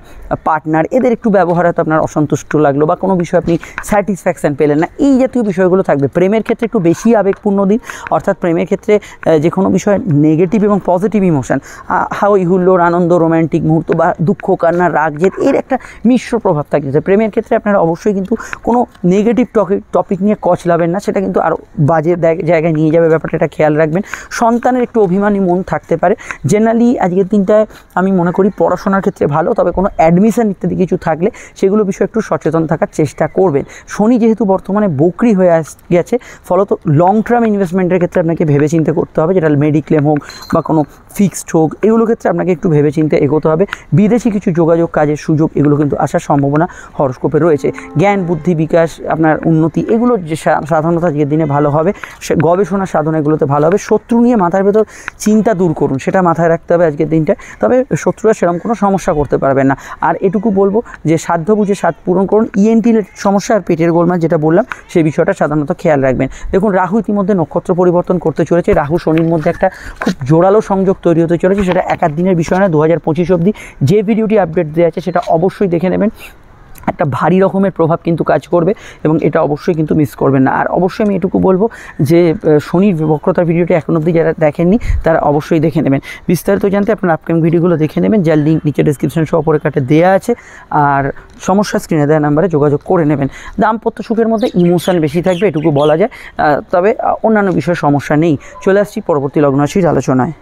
পার্টনার, এদের একটু ব্যবহার হয়তো আপনার অসন্তুষ্ট লাগলো বা কোনো বিষয়ে আপনি স্যাটিসফ্যাকশান পেলেন না, এই জাতীয় বিষয়গুলো থাকবে। প্রেমের ক্ষেত্রে একটু বেশি আবেগপূর্ণ দিন, অর্থাৎ প্রেমের ক্ষেত্রে যে কোনো বিষয়ে নেগেটিভ এবং পজিটিভ ইমোশন, হাই হুল্লোড়, আনন্দ, রোম্যান্টিক মুহূর্ত বা দুঃখ, কান্না, রাগ, জেদ, এর একটা মিশ্র প্রভাব থাকছে। প্রেমের ক্ষেত্রে আপনারা অবশ্যই কিন্তু কোনো নেগেটিভ টপিক নিয়ে কচলাবেন না, সেটা কিন্তু আরও বাজে জায়গায় নিয়ে যাবে, ব্যাপারটা এটা খেয়াল রাখবেন। সন্তানের একটু অভিমানী মন থাকতে পারে। জেনারেলি আজকের দিনটায় আমি মনে করি পড়াশোনার ক্ষেত্রে ভালো, তবে কোনো অ্যাডমিশন ইত্যাদি কিছু থাকলে সেগুলো বিষয়ে একটু সচেতন থাকার চেষ্টা করবেন। শনি যেহেতু বর্তমানে বক্রি হয়ে গেছে, ফলত লং টার্ম ইনভেস্টমেন্টের ক্ষেত্রে আপনাকে ভেবেচিন্তে করতে হবে, যেটা মেডিক্লেম হোক বা কোনো ফিক্সড হোক, এগুলোর ক্ষেত্রে আপনাকে একটু ভেবেচিন্তে এগোতে হবে। বিদেশি কিছু যোগাযোগ, কাজের সুযোগ এগুলো কিন্তু আসার সম্ভাবনা হরস্কোপে রয়েছে। জ্ঞান, বুদ্ধি, বিকাশ, আপনার উন্নতি এগুলো যে সাধারণত আজকের দিনে ভালো হবে। গবেষণা সাধনা এগুলোতে ভালো হবে। শত্রু নিয়ে মাথার ভেতর চিন্তা দূর করুন, সেটা মাথায় রাখতে হবে আজকের দিনটা। তবে শত্রুরা সেরকম কোনো সমস্যা করতে পারবেন না। আর এটুকু বলবো যে সাধ্য বুঝে স্বাদ পূরণ করুন। ইএনটি সমস্যা আর পেটের গোলমাল যেটা বললাম সেই বিষয়টা সাধারণত খেয়াল রাখবেন। দেখুন রাহু ইতিমধ্যে নক্ষত্র পরিবর্তন করতে চলেছে। রাহু শনির মধ্যে একটা খুব জোরালো সংযোগ তৈরি হতে চলেছে। সেটা এক আধ দিনের বিষয় না, 2025 অবধি যে ভিডিওটি আপডেট দেওয়া আছে সেটা অবশ্যই দেখে নেবেন। একটা ভারী রকমের প্রভাব কিন্তু কাজ করবে এবং এটা অবশ্যই কিন্তু মিস করবেন না। আর অবশ্যই আমি এটুকু বলবো যে শনির বক্রতার ভিডিওটি এখন অবধি যারা দেখেননি তারা অবশ্যই দেখে নেবেন। বিস্তারিত জানতে আপনার আপকামিং ভিডিওগুলো দেখে নেবেন, যার লিঙ্ক নিচে ডিসক্রিপশন সহ পরে কাটে দেওয়া আছে। আর সমস্যা স্ক্রিনে দেওয়া নাম্বারে যোগাযোগ করে নেবেন। দাম্পত্য সুখের মধ্যে ইমোশন বেশি থাকবে এটুকু বলা যায়, তবে অন্যান্য বিষয়ে সমস্যা নেই। চলে আসছি পরবর্তী লগ্ন রাশির আলোচনায়।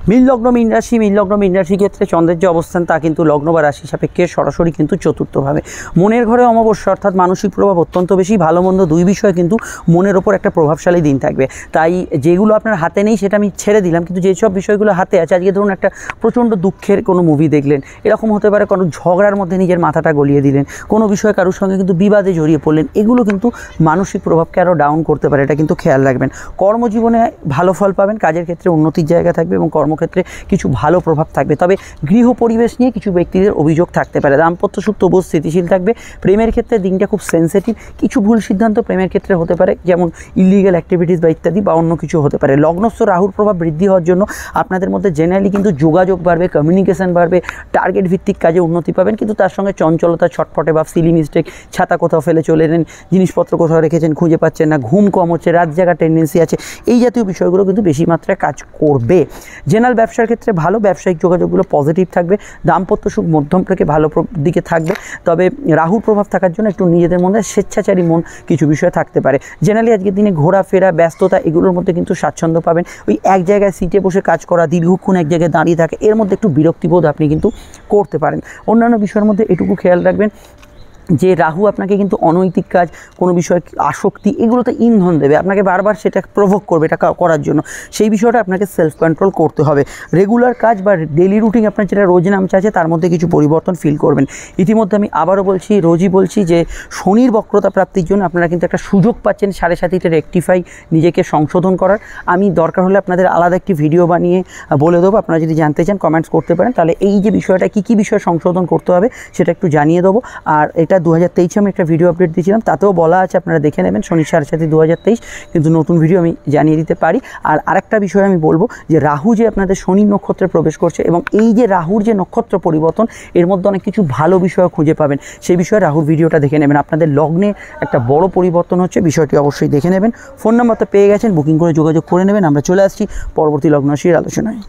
মীন লগ্ন, মীন রাশি। মীন লগ্ন, মীন রাশির ক্ষেত্রে চন্দ্রের যে অবস্থান তা কিন্তু লগ্ন বা রাশি সাপেক্ষে সরাসরি কিন্তু চতুর্থভাবে। মনের ঘরে অমাবস্যা অর্থাৎ মানসিক প্রভাব অত্যন্ত বেশি। ভালো মন্দ দুই বিষয়ে কিন্তু মনের ওপর একটা প্রভাবশালী দিন থাকবে। তাই যেগুলো আপনার হাতে নেই সেটা আমি ছেড়ে দিলাম, কিন্তু যেসব বিষয়গুলো হাতে আছে, আজকে ধরুন একটা প্রচণ্ড দুঃখের কোনো মুভি দেখলেন, এরকম হতে পারে কোনো ঝগড়ার মধ্যে নিজের মাথাটা গলিয়ে দিলেন, কোনো বিষয়ে কারোর সঙ্গে কিন্তু বিবাদে জড়িয়ে পড়লেন, এগুলো কিন্তু মানসিক প্রভাবকে আরও ডাউন করতে পারে। এটা কিন্তু খেয়াল রাখবেন। কর্মজীবনে ভালো ফল পাবেন, কাজের ক্ষেত্রে উন্নতির জায়গা থাকবে এবং কর্মক্ষেত্রে কিছু ভালো প্রভাব থাকবে। তবে গৃহ পরিবেশ নিয়ে কিছু ব্যক্তিদের অভিযোগ থাকতে পারে। দাম্পত্য সুখ তবুও স্থিতিশীল থাকবে। প্রেমের ক্ষেত্রে দিনটা খুব সেন্সিটিভ। কিছু ভুল সিদ্ধান্ত প্রেমের ক্ষেত্রে হতে পারে, যেমন ইলিগাল অ্যাক্টিভিটিস বা ইত্যাদি, বা অন্য কিছু হতে পারে। লগ্নস্থ রাহুর প্রভাব বৃদ্ধি হওয়ার জন্য আপনাদের মধ্যে জেনারেলি কিন্তু যোগাযোগ বাড়বে, কমিউনিকেশন বাড়বে, টার্গেট ভিত্তিক কাজে উন্নতি পাবেন। কিন্তু তার সঙ্গে চঞ্চলতা, ছটফটে বা সিলি মিস্টেক, ছাতা কোথাও ফেলে চলে এলেন, জিনিসপত্র কোথাও রেখেছেন খুঁজে পাচ্ছেন না, ঘুম কম হচ্ছে, রাত জাগার টেন্ডেন্সি আছে, এই জাতীয় বিষয়গুলো কিন্তু বেশি মাত্রায় কাজ করবে। জেনারেল ব্যবসার ক্ষেত্রে ভালো, ব্যবসায়িক যোগাযোগগুলো পজিটিভ থাকবে। দাম্পত্য সুখ মধ্যম থেকে ভালো দিকে থাকবে। তবে রাহুর প্রভাব থাকার জন্য একটু নিজেদের মধ্যে স্বেচ্ছাচারী মন কিছু বিষয় থাকতে পারে। জেনারেলি আজকের দিনে ঘোরাফেরা, ব্যস্ততা এগুলোর মধ্যে কিন্তু স্বাচ্ছন্দ্য পাবেন। ওই এক জায়গায় সিটে বসে কাজ করা, দীর্ঘক্ষণ এক জায়গায় দাঁড়িয়ে থাকে, এর মধ্যে একটু বিরক্তিবোধ আপনি কিন্তু করতে পারেন। অন্যান্য বিষয়ের মধ্যে এটুকু খেয়াল রাখবেন যে রাহু আপনাকে কিন্তু অনৈতিক কাজ, কোনো বিষয়ে আসক্তি, এগুলোতে ইন্ধন দেবে, আপনাকে বারবার সেটা প্রভোগ করবে এটা করার জন্য। সেই বিষয়টা আপনাকে সেলফ কন্ট্রোল করতে হবে। রেগুলার কাজ বা ডেলি রুটিন আপনার যেটা রোজ নামচা আছে তার মধ্যে কিছু পরিবর্তন ফিল করবেন। ইতিমধ্যে আমি আবারও বলছি, রোজই বলছি যে শনির বক্রতা প্রাপ্তির জন্য আপনারা কিন্তু একটা সুযোগ পাচ্ছেন 7.5 রেকটিফাই, নিজেকে সংশোধন করার। আমি দরকার হলে আপনাদের আলাদা একটি ভিডিও বানিয়ে বলে দেবো। আপনারা যদি জানতে চান কমেন্টস করতে পারেন, তাহলে এই যে বিষয়টা কী বিষয় সংশোধন করতে হবে সেটা একটু জানিয়ে দেবো। আর এটা 2023 আমি একটা ভিডিও আপডেট দিয়েছিলাম, তাতেও বলা আছে, আপনারা দেখে নেবেন। শনির 7.5 2023 কিন্তু নতুন ভিডিও আমি জানিয়ে দিতে পারি। আর আরেকটা বিষয় আমি বলবো যে রাহু যে আপনাদের শনি নক্ষত্রে প্রবেশ করছে এবং এই যে রাহুর যে নক্ষত্র পরিবর্তন, এর মধ্যে অনেক কিছু ভালো বিষয় খুঁজে পাবেন। সেই বিষয়ে রাহুর ভিডিওটা দেখে নেবেন। আপনাদের লগ্নে একটা বড় পরিবর্তন হচ্ছে, বিষয়টি অবশ্যই দেখে নেবেন। ফোন নাম্বার তো পেয়ে গেছেন, বুকিং করে যোগাযোগ করে নেবেন। আমরা চলে আসছি পরবর্তী লগ্ন রাশির আলোচনায়।